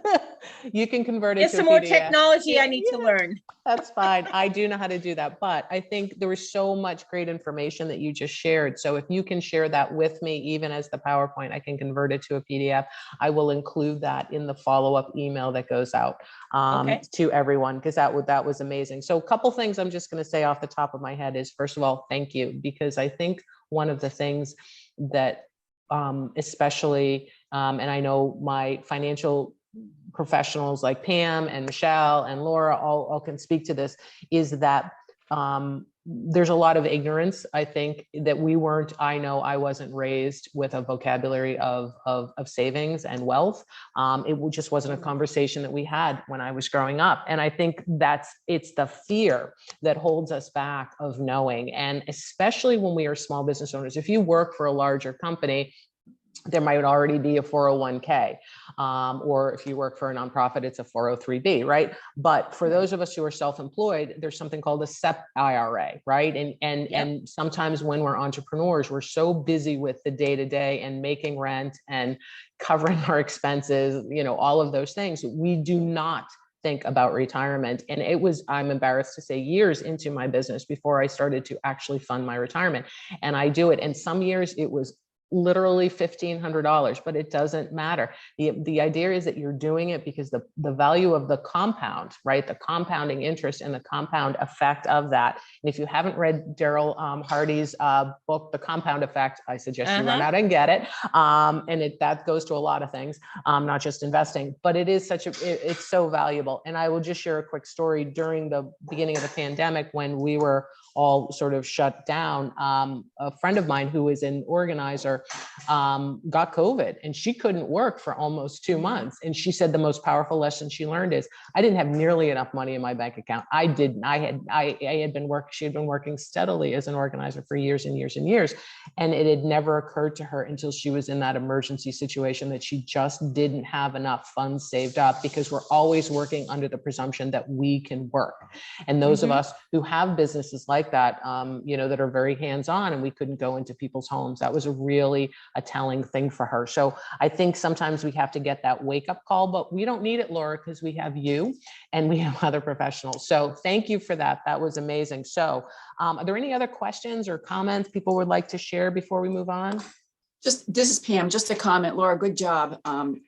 You can convert it There's to some a more PDF. technology I need to learn. That's fine. I do know how to do that, but I think there was so much great information that you just shared. So if you can share that with me, even as the PowerPoint, I can convert it to a PDF. I will include that in the follow-up email that goes out to everyone, because that was amazing. So a couple things I'm just going to say off the top of my head is, first of all, thank you, because I think one of the things that especially, and I know my financial professionals like Pam and Michelle and Laura all can speak to this, is that there's a lot of ignorance. I think that I know I wasn't raised with a vocabulary of savings and wealth. It just wasn't a conversation that we had when I was growing up. And I think it's the fear that holds us back of knowing. And especially when we are small business owners, if you work for a larger company, there might already be a 401k, or if you work for a nonprofit, it's a 403b, right? But for those of us who are self-employed, there's something called a SEP IRA, right? And sometimes when we're entrepreneurs, we're so busy with the day-to-day and making rent and covering our expenses, all of those things, we do not think about retirement. And it was, I'm embarrassed to say, years into my business before I started to actually fund my retirement. And I do it. And some years it was literally $1,500, but it doesn't matter. The idea is that you're doing it because the value of the compound, right? The compounding interest and the compound effect of that. And if you haven't read Daryl Hardy's book, The Compound Effect, I suggest you run out and get it. And that goes to a lot of things, not just investing, but it is it's so valuable. And I will just share a quick story. During the beginning of the pandemic, when we were all sort of shut down, a friend of mine who is an organizer got COVID, and she couldn't work for almost 2 months. And she said the most powerful lesson she learned is, I didn't have nearly enough money in my bank account. I had been she had been working steadily as an organizer for years and years and years. And it had never occurred to her until she was in that emergency situation that she just didn't have enough funds saved up, because we're always working under the presumption that we can work. And those of us who have businesses like that, that are very hands-on, and we couldn't go into people's homes, that was really a telling thing for her. So I think sometimes we have to get that wake-up call, but we don't need it, Laura, because we have you and we have other professionals. So thank you for that. That was amazing. So are there any other questions or comments people would like to share before we move on? This is Pam, just a comment. Laura, good job.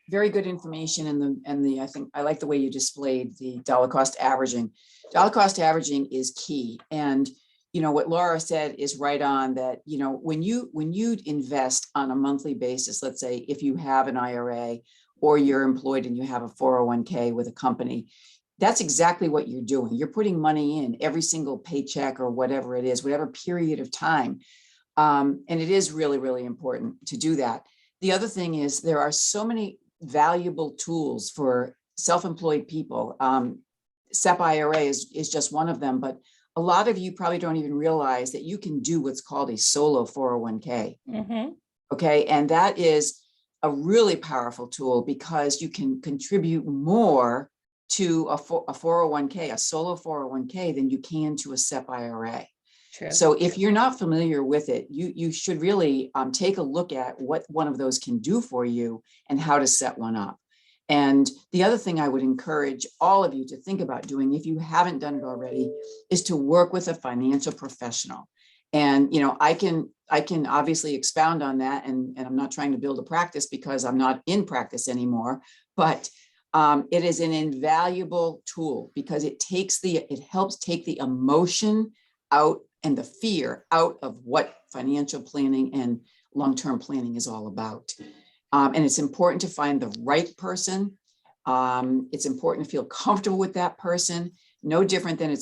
Very good information. And I think I like the way you displayed the dollar cost averaging. Dollar cost averaging is key. And what Laura said is right on, that, when you invest on a monthly basis, let's say if you have an IRA or you're employed and you have a 401k with a company, that's exactly what you're doing. You're putting money in every single paycheck or whatever it is, whatever period of time. And it is really, really important to do that. The other thing is, there are so many valuable tools for self-employed people. SEP IRA is just one of them, but a lot of you probably don't even realize that you can do what's called a solo 401k. Okay. And that is a really powerful tool, because you can contribute more to a 401k, a solo 401k, than you can to a SEP IRA. True. So if you're not familiar with it, you should really take a look at what one of those can do for you and how to set one up. And the other thing I would encourage all of you to think about doing, if you haven't done it already, is to work with a financial professional. And, I can obviously expound on that, and I'm not trying to build a practice because I'm not in practice anymore, but it is an invaluable tool, because it helps take the emotion out and the fear out of what financial planning and long-term planning is all about. And it's important to find the right person. It's important to feel comfortable with that person. No different than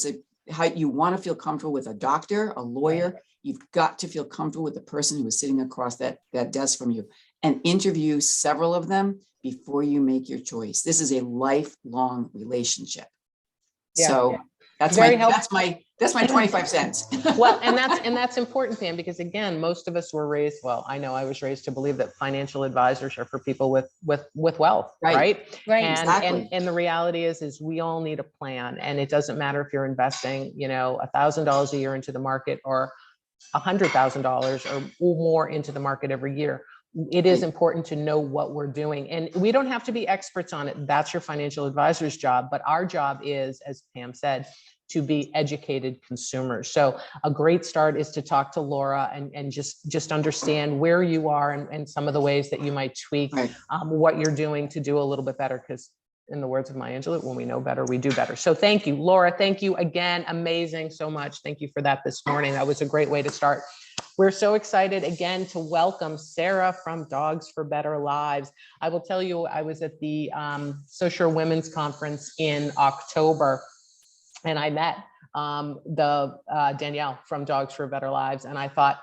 how you want to feel comfortable with a doctor, a lawyer. You've got to feel comfortable with the person who is sitting across that desk from you, and interview several of them before you make your choice. This is a lifelong relationship. Yeah. So that's Very my 25 cents. Well, and that's important, Pam, because again, most of us were raised, well, I know I was raised to believe that financial advisors are for people with wealth, right? Right. And, Exactly. and the reality is we all need a plan, and it doesn't matter if you're investing, $1,000 a year into the market, or $100,000 or more into the market every year. It is important to know what we're doing, and we don't have to be experts on it. That's your financial advisor's job. But our job is, as Pam said, to be educated consumers. So a great start is to talk to Laura and just understand where you are and some of the ways that you might tweak what you're doing to do a little bit better. Because in the words of Maya Angelou, when we know better, we do better. So thank you, Laura. Thank you again. Amazing so much. Thank you for that this morning. That was a great way to start. We're so excited again to welcome Sarah from Dogs for Better Lives. I will tell you, I was at the Social Women's Conference in October, and I met Danielle from Dogs for Better Lives, and I thought,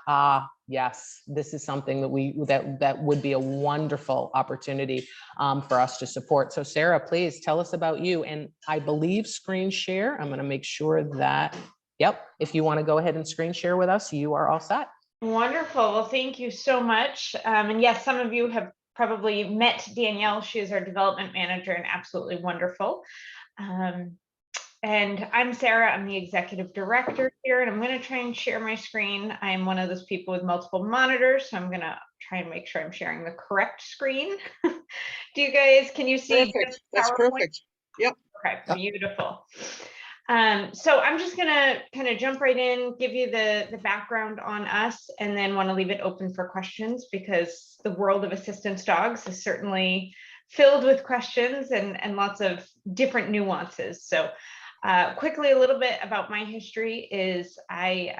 yes, this is something that would be a wonderful opportunity for us to support. So Sarah, please tell us about you. And I believe screen share. I'm going to make sure that, yep, if you want to go ahead and screen share with us, you are all set. Wonderful. Well, thank you so much. And yes, some of you have probably met Danielle. She is our development manager and absolutely wonderful. And I'm Sarah. I'm the executive director here, and I'm going to try and share my screen. I'm one of those people with multiple monitors, so I'm going to try and make sure I'm sharing the correct screen. Can you see? Perfect. That's perfect. Yep. Okay, beautiful. So I'm just gonna kind of jump right in, give you the background on us, and then want to leave it open for questions because the world of assistance dogs is certainly filled with questions and lots of different nuances. So quickly, a little bit about my history is I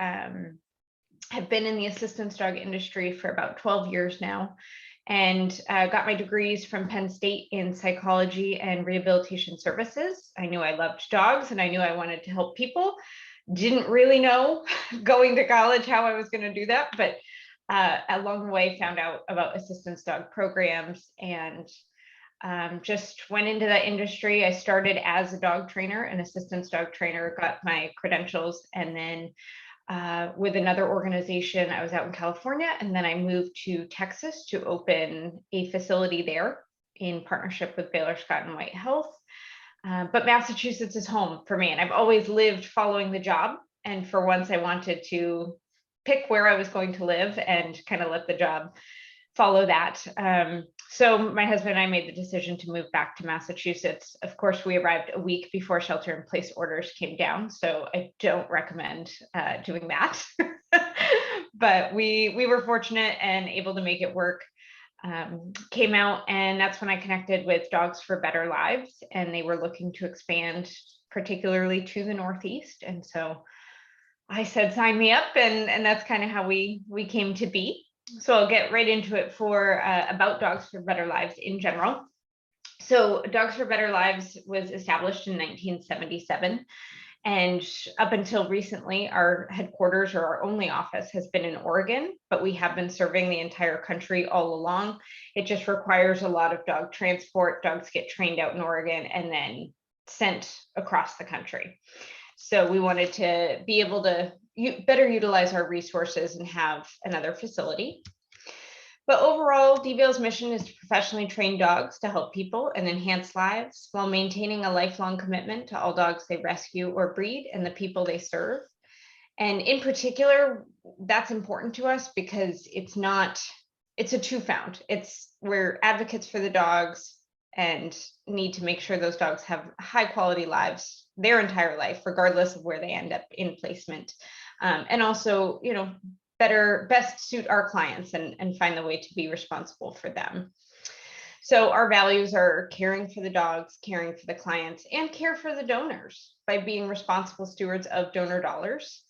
have been in the assistance dog industry for about 12 years now, and got my degrees from Penn State in psychology and rehabilitation services. I knew I loved dogs and I knew I wanted to help people. Didn't really know going to college how I was going to do that, but along the way found out about assistance dog programs and just went into that industry. I started as a dog trainer, an assistance dog trainer, got my credentials, and then with another organization, I was out in California, and then I moved to Texas to open a facility there in partnership with Baylor Scott and White Health. But Massachusetts is home for me, and I've always lived following the job. And for once, I wanted to pick where I was going to live and kind of let the job follow that. So my husband and I made the decision to move back to Massachusetts. Of course, we arrived a week before shelter-in-place orders came down, so I don't recommend doing that. But we were fortunate and able to make it work. Came out, and that's when I connected with Dogs for Better Lives, and they were looking to expand particularly to the Northeast. And so I said, sign me up, and that's kind of how we came to be. So I'll get right into it for about Dogs for Better Lives in general. So Dogs for Better Lives was established in 1977. And up until recently, our headquarters or our only office has been in Oregon, but we have been serving the entire country all along. It just requires a lot of dog transport. Dogs get trained out in Oregon and then sent across the country. So we wanted to be able to better utilize our resources and have another facility. But overall, DVL's mission is to professionally train dogs to help people and enhance lives while maintaining a lifelong commitment to all dogs they rescue or breed and the people they serve. And in particular, that's important to us because it's a two-found. We're advocates for the dogs and need to make sure those dogs have high quality lives their entire life, regardless of where they end up in placement. And also, best suit our clients and find the way to be responsible for them. So our values are caring for the dogs, caring for the clients, and care for the donors by being responsible stewards of donor dollars.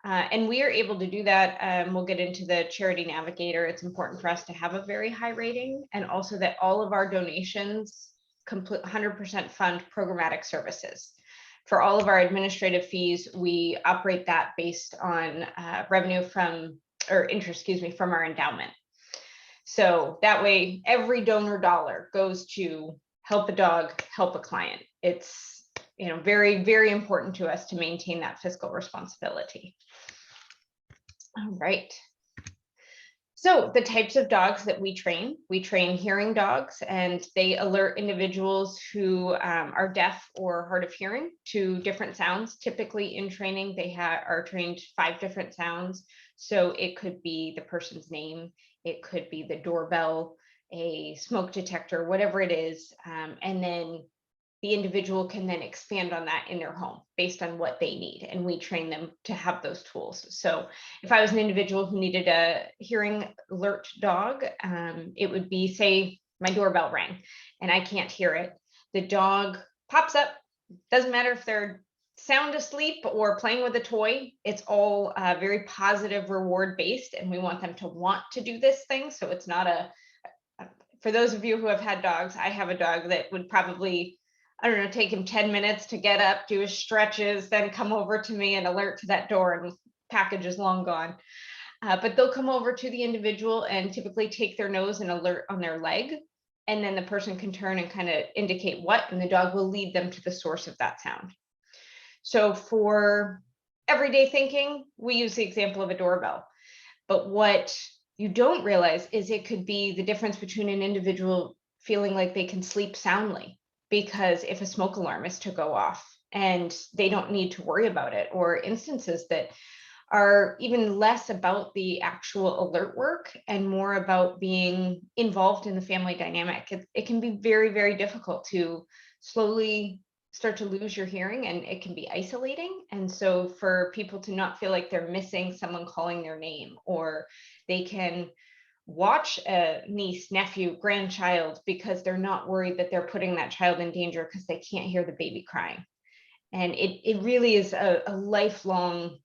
And we are able to do that. We'll get into the Charity Navigator. It's important for us to have a very high rating, and also that all of our donations 100% fund programmatic services. For all of our administrative fees, we operate that based on revenue from our endowment. So that way, every donor dollar goes to help a dog, help a client. It's very, very important to us to maintain that fiscal responsibility. All right. So the types of dogs that we train hearing dogs, and they alert individuals who are deaf or hard of hearing to different sounds. Typically in training, they are trained 5 different sounds. So it could be the person's name, it could be the doorbell, a smoke detector, whatever it is. And then the individual can then expand on that in their home based on what they need. And we train them to have those tools. So if I was an individual who needed a hearing alert dog, it would be, say, my doorbell rang and I can't hear it. The dog pops up, doesn't matter if they're sound asleep or playing with a toy, it's all very positive reward based. And we want them to want to do this thing. So it's not for those of you who have had dogs, I have a dog that would probably, take him 10 minutes to get up, do his stretches, then come over to me and alert to that door, and the package is long gone. But they'll come over to the individual and typically take their nose and alert on their leg. And then the person can turn and kind of indicate what, and the dog will lead them to the source of that sound. So for everyday thinking, we use the example of a doorbell. But what you don't realize is it could be the difference between an individual feeling like they can sleep soundly, because if a smoke alarm is to go off and they don't need to worry about it, or instances that are even less about the actual alert work and more about being involved in the family dynamic. It can be very, very difficult to slowly start to lose your hearing, and it can be isolating. And so for people to not feel like they're missing someone calling their name, or they can watch a niece, nephew, grandchild because they're not worried that they're putting that child in danger because they can't hear the baby crying. And it really is a lifelong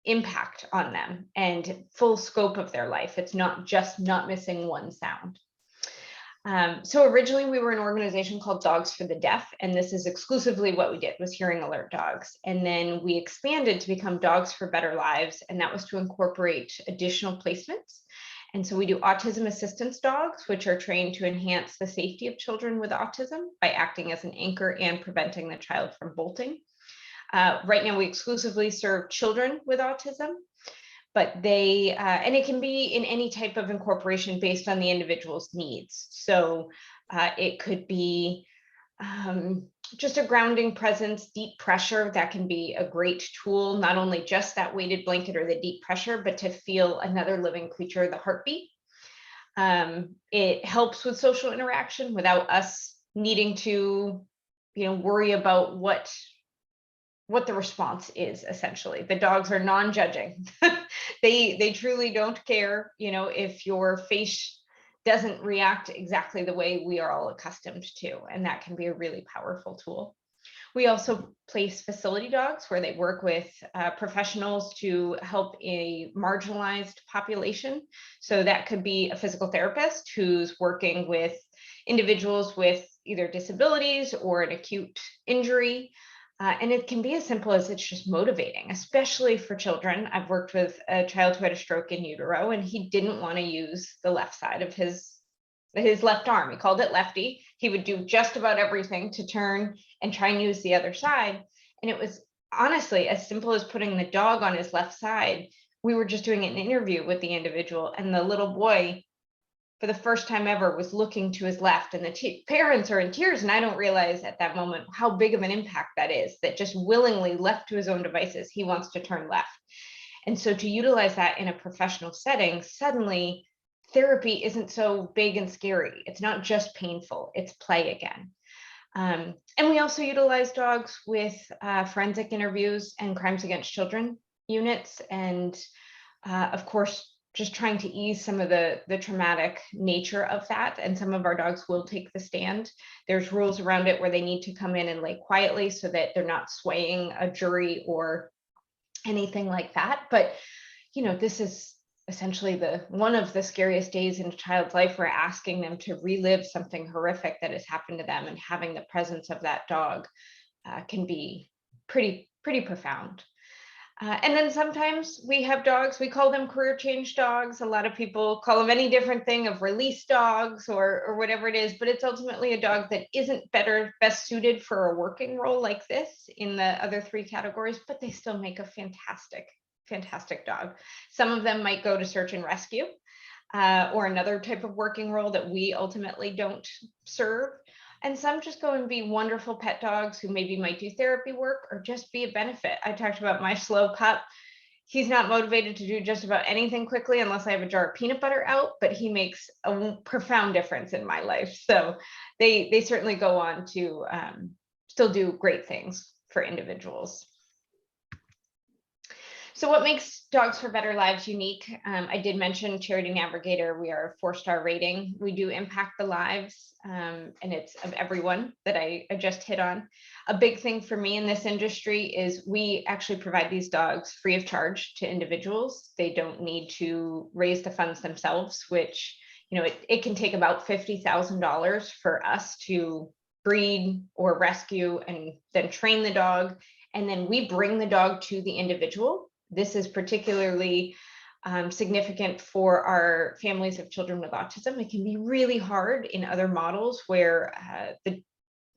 impact on them and full scope of their life. It's not just not missing one sound. So originally we were an organization called Dogs for the Deaf, and this is exclusively what we did, was hearing alert dogs. And then we expanded to become Dogs for Better Lives, and that was to incorporate additional placements. And so we do autism assistance dogs, which are trained to enhance the safety of children with autism by acting as an anchor and preventing the child from bolting. Right now we exclusively serve children with autism, but they, and it can be in any type of incorporation based on the individual's needs. So it could be just a grounding presence, deep pressure. That can be a great tool, not only just that weighted blanket or the deep pressure, but to feel another living creature, the heartbeat. It helps with social interaction without us needing to, worry about what the response is. Essentially, the dogs are non-judging. They truly don't care, if your face doesn't react exactly the way we are all accustomed to, and that can be a really powerful tool. We also place facility dogs where they work with professionals to help a marginalized population. So that could be a physical therapist who's working with individuals with either disabilities or an acute injury. And it can be as simple as it's just motivating, especially for children. I've worked with a child who had a stroke in utero, and he didn't want to use the left side of his left arm. He called it lefty. He would do just about everything to turn and try and use the other side. And it was honestly as simple as putting the dog on his left side. We were just doing an interview with the individual, and the little boy, for the first time ever, was looking to his left, and the parents are in tears. And I don't realize at that moment how big of an impact that is, that just willingly left to his own devices, he wants to turn left. And so to utilize that in a professional setting, suddenly therapy isn't so big and scary. It's not just painful, it's play again. And we also utilize dogs with forensic interviews and crimes against children units. And of course, just trying to ease some of the traumatic nature of that. And some of our dogs will take the stand. There's rules around it where they need to come in and lay quietly so that they're not swaying a jury or anything like that. But, this is essentially one of the scariest days in a child's life. We're asking them to relive something horrific that has happened to them, and having the presence of that dog can be pretty profound. And then sometimes we have dogs, we call them career change dogs. A lot of people call them any different thing, of release dogs or whatever it is, but it's ultimately a dog that isn't best suited for a working role like this in the other three categories, but they still make a fantastic dog. Some of them might go to search and rescue or another type of working role that we ultimately don't serve. And some just go and be wonderful pet dogs who maybe might do therapy work or just be a benefit. I talked about my slow pup. He's not motivated to do just about anything quickly unless I have a jar of peanut butter out, but he makes a profound difference in my life. So they certainly go on to still do great things for individuals. So what makes Dogs for Better Lives unique? I did mention Charity Navigator. We are a 4-star rating. We do impact the lives, and it's of everyone that I just hit on. A big thing for me in this industry is we actually provide these dogs free of charge to individuals. They don't need to raise the funds themselves, which, it can take about $50,000 for us to breed or rescue and then train the dog. And then we bring the dog to the individual. This is particularly significant for our families of children with autism. It can be really hard in other models where the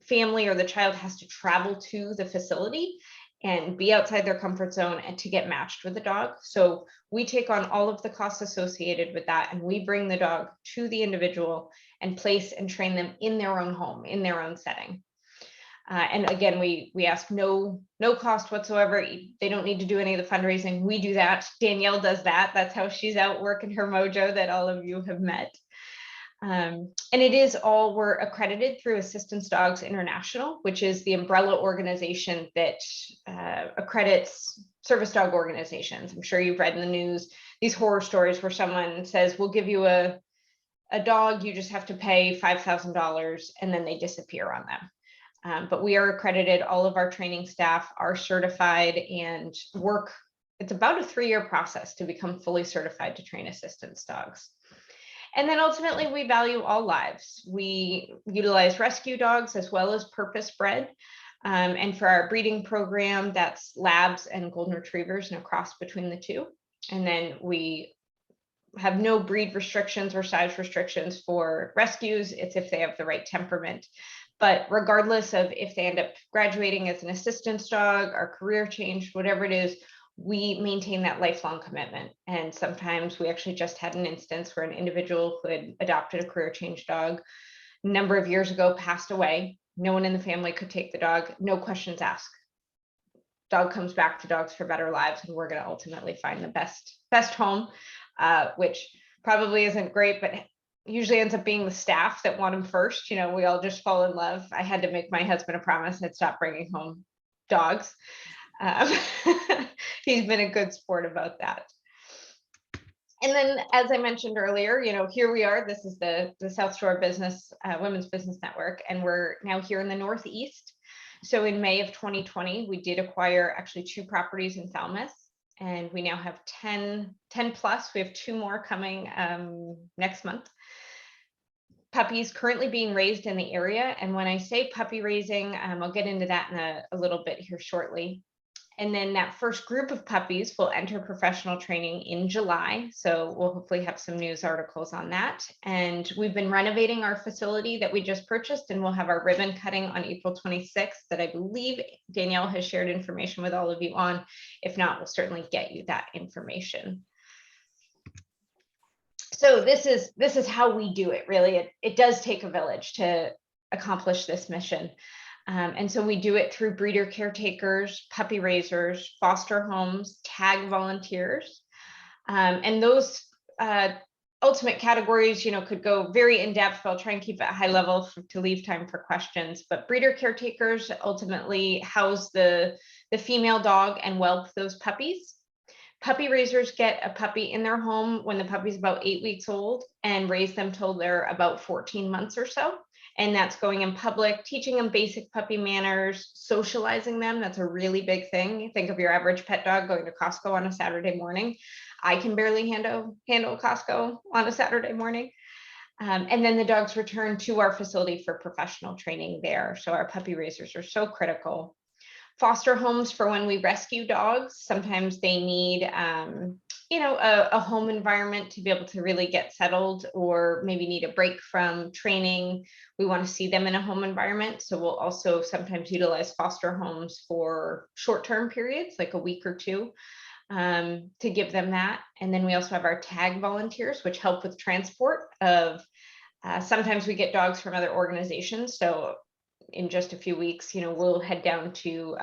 family or the child has to travel to the facility and be outside their comfort zone and to get matched with the dog. So we take on all of the costs associated with that, and we bring the dog to the individual and place and train them in their own home, in their own setting. And again, we ask no cost whatsoever. They don't need to do any of the fundraising. We do that. Danielle does that. That's how she's out working her mojo that all of you have met. And it is all, we're accredited through Assistance Dogs International, which is the umbrella organization that accredits service dog organizations. I'm sure you've read in the news these horror stories where someone says, we'll give you a dog, you just have to pay $5,000, and then they disappear on them. But we are accredited. All of our training staff are certified and work. It's about a 3-year process to become fully certified to train assistance dogs. And then ultimately, we value all lives. We utilize rescue dogs as well as purpose bred. And for our breeding program, that's labs and golden retrievers and a cross between the two. And then we have no breed restrictions or size restrictions for rescues. It's if they have the right temperament. But regardless of if they end up graduating as an assistance dog or career changed, whatever it is, we maintain that lifelong commitment. And sometimes we actually just had an instance where an individual who had adopted a career change dog a number of years ago passed away. No one in the family could take the dog, no questions asked. Dog comes back to Dogs for Better Lives, and we're going to ultimately find the best home, which probably isn't great, but usually ends up being the staff that want them first. You know, we all just fall in love. I had to make my husband a promise I'd stop bringing home dogs. He's been a good sport about that. And then, as I mentioned earlier, you know, here we are. This is the South Shore Business Women's Business Network, and we're now here in the Northeast. So in May of 2020, we did acquire actually 2 properties in Falmouth, and we now have 10 plus. We have 2 more coming next month. Puppies currently being raised in the area. And when I say puppy raising, I'll get into that in a little bit here shortly. And then that first group of puppies will enter professional training in July. So we'll hopefully have some news articles on that. And we've been renovating our facility that we just purchased, and we'll have our ribbon cutting on April 26th that I believe Danielle has shared information with all of you on. If not, we'll certainly get you that information. So this is how we do it, really. It does take a village to accomplish this mission. And so we do it through breeder caretakers, puppy raisers, foster homes, tag volunteers. And those ultimate categories, you know, could go very in depth. I'll try and keep it high level to leave time for questions. But breeder caretakers ultimately house the female dog and whelp those puppies. Puppy raisers get a puppy in their home when the puppy's about 8 weeks old and raise them till they're about 14 months or so. And that's going in public, teaching them basic puppy manners, socializing them. That's a really big thing. Think of your average pet dog going to Costco on a Saturday morning. I can barely handle Costco on a Saturday morning. And then the dogs return to our facility for professional training there. So our puppy raisers are so critical. Foster homes for when we rescue dogs. Sometimes they need, you know, a home environment to be able to really get settled, or maybe need a break from training. We want to see them in a home environment. So we'll also sometimes utilize foster homes for short-term periods, like a week or 2, to give them that. And then we also have our tag volunteers, which help with transport of, sometimes we get dogs from other organizations. So in just a few weeks, you know, we'll head down to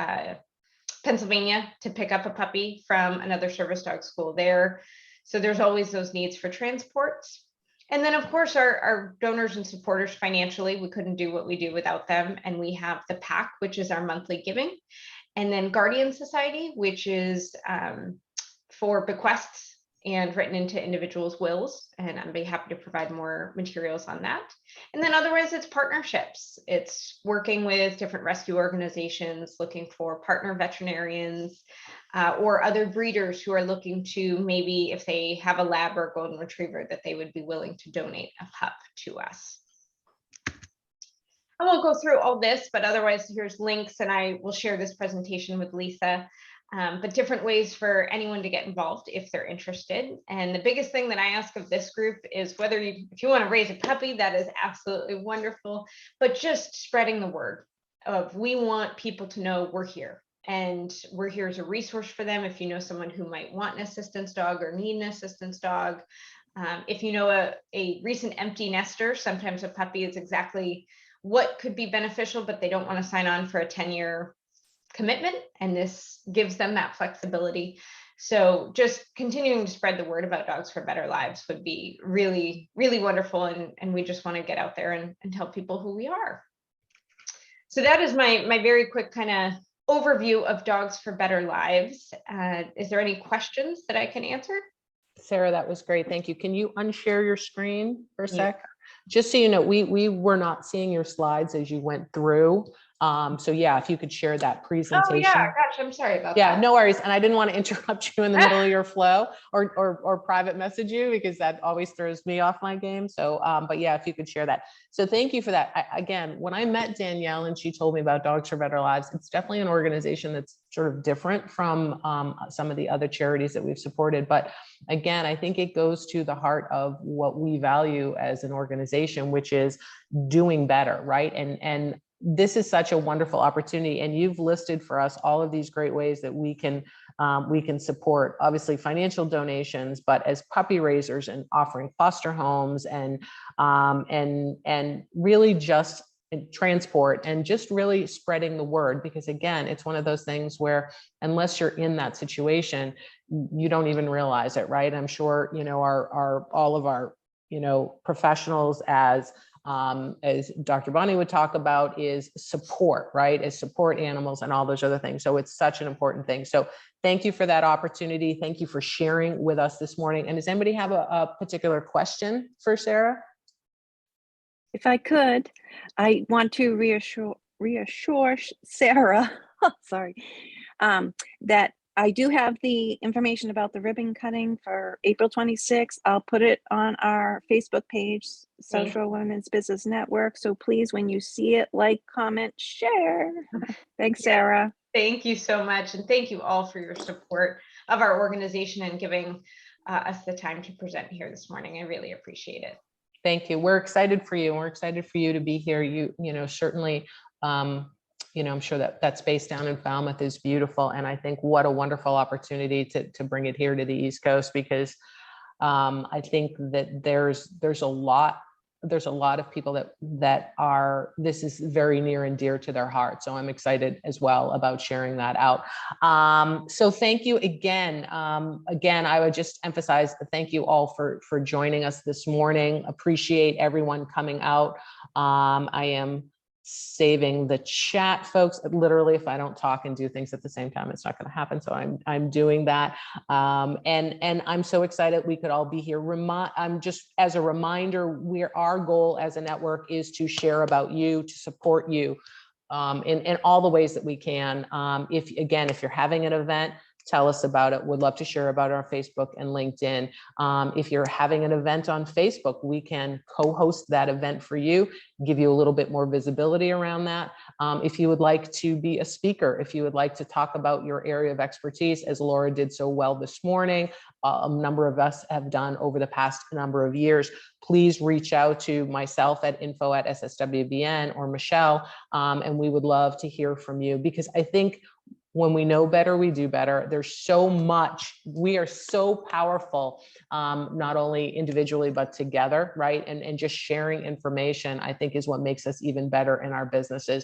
Pennsylvania to pick up a puppy from another service dog school there. So there's always those needs for transports. And then, of course, our donors and supporters financially, we couldn't do what we do without them. And we have the PAC, which is our monthly giving. And then Guardian Society, which is for bequests and written into individuals' wills. And I'd be happy to provide more materials on that. And then otherwise, it's partnerships. It's working with different rescue organizations, looking for partner veterinarians or other breeders who are looking to, maybe if they have a lab or a golden retriever, that they would be willing to donate a pup to us. I won't go through all this, but otherwise here's links, and I will share this presentation with Lisa. But different ways for anyone to get involved if they're interested. And the biggest thing that I ask of this group is if you want to raise a puppy, that is absolutely wonderful, but just spreading the word of, we want people to know we're here, and we're here as a resource for them. If you know someone who might want an assistance dog or need an assistance dog, if you know a recent empty nester, sometimes a puppy is exactly what could be beneficial, but they don't want to sign on for a 10-year commitment, and this gives them that flexibility. So just continuing to spread the word about Dogs for Better Lives would be really, really wonderful. And we just want to get out there and tell people who we are. So that is my very quick kind of overview of Dogs for Better Lives. Is there any questions that I can answer? Sarah, that was great. Thank you. Can you unshare your screen for a sec? Just so you know, we were not seeing your slides as you went through. So yeah, if you could share that presentation. Oh yeah, gosh, I'm sorry about that. Yeah, no worries. And I didn't want to interrupt you in the middle of your flow or private message you, because that always throws me off my game. So, but yeah, if you could share that. So thank you for that. Again, when I met Danielle and she told me about Dogs for Better Lives, it's definitely an organization that's sort of different from some of the other charities that we've supported. But again, I think it goes to the heart of what we value as an organization, which is doing better, right? And this is such a wonderful opportunity. And you've listed for us all of these great ways that we can support, obviously financial donations, but as puppy raisers and offering foster homes and really just transport and just really spreading the word. Because again, it's one of those things where unless you're in that situation, you don't even realize it, right? I'm sure, you know, all of our, you know, professionals as Dr. Bonnie would talk about is support, right? Is support animals and all those other things. So it's such an important thing. So thank you for that opportunity. Thank you for sharing with us this morning. And does anybody have a particular question for Sarah? If I could, I want to reassure Sarah, sorry, that I do have the information about the ribbon cutting for April 26th. I'll put it on our Facebook page, Social Women's Business Network. So please, when you see it, like, comment, share. Thanks, Sarah. Thank you so much. And thank you all for your support of our organization and giving us the time to present here this morning. I really appreciate it. Thank you. We're excited for you. We're excited for you to be here. You know, certainly, you know, I'm sure that space down in Falmouth is beautiful. And I think what a wonderful opportunity to bring it here to the East Coast, because I think that there's a lot of people that are, this is very near and dear to their heart. So I'm excited as well about sharing that out. So thank you again. Again, I would just emphasize the thank you all for joining us this morning. Appreciate everyone coming out. I am saving the chat, folks. Literally, if I don't talk and do things at the same time, it's not going to happen. So I'm doing that. And I'm so excited we could all be here. I'm just, as a reminder, our goal as a network is to share about you, to support you in all the ways that we can. If you're having an event, tell us about it. Would love to share about our Facebook and LinkedIn. If you're having an event on Facebook, we can co-host that event for you, give you a little bit more visibility around that. If you would like to be a speaker, if you would like to talk about your area of expertise, as Laura did so well this morning, a number of us have done over the past number of years, please reach out to myself at info@SSWBN or Michelle, and we would love to hear from you, because I think when we know better, we do better. There's so much, we are so powerful, not only individually, but together, right? And just sharing information, I think, is what makes us even better in our businesses.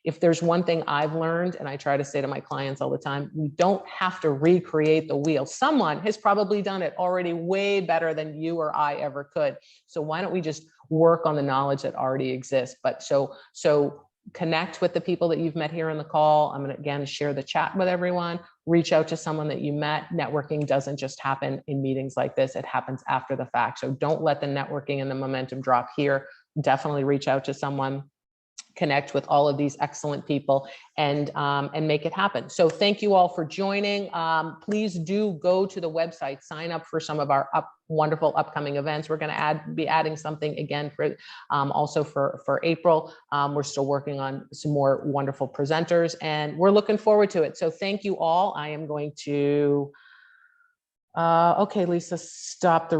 If there's one thing I've learned, and I try to say to my clients all the time, we don't have to recreate the wheel. Someone has probably done it already way better than you or I ever could. So why don't we just work on the knowledge that already exists? But so connect with the people that you've met here on the call. I'm going to again share the chat with everyone. Reach out to someone that you met. Networking doesn't just happen in meetings like this. It happens after the fact. So don't let the networking and the momentum drop here. Definitely reach out to someone, connect with all of these excellent people, and make it happen. So thank you all for joining. Please do go to the website, sign up for some of our wonderful upcoming events. We're going to be adding something again for also for April. We're still working on some more wonderful presenters, and we're looking forward to it. So thank you all. I am going to, okay, Lisa, stop the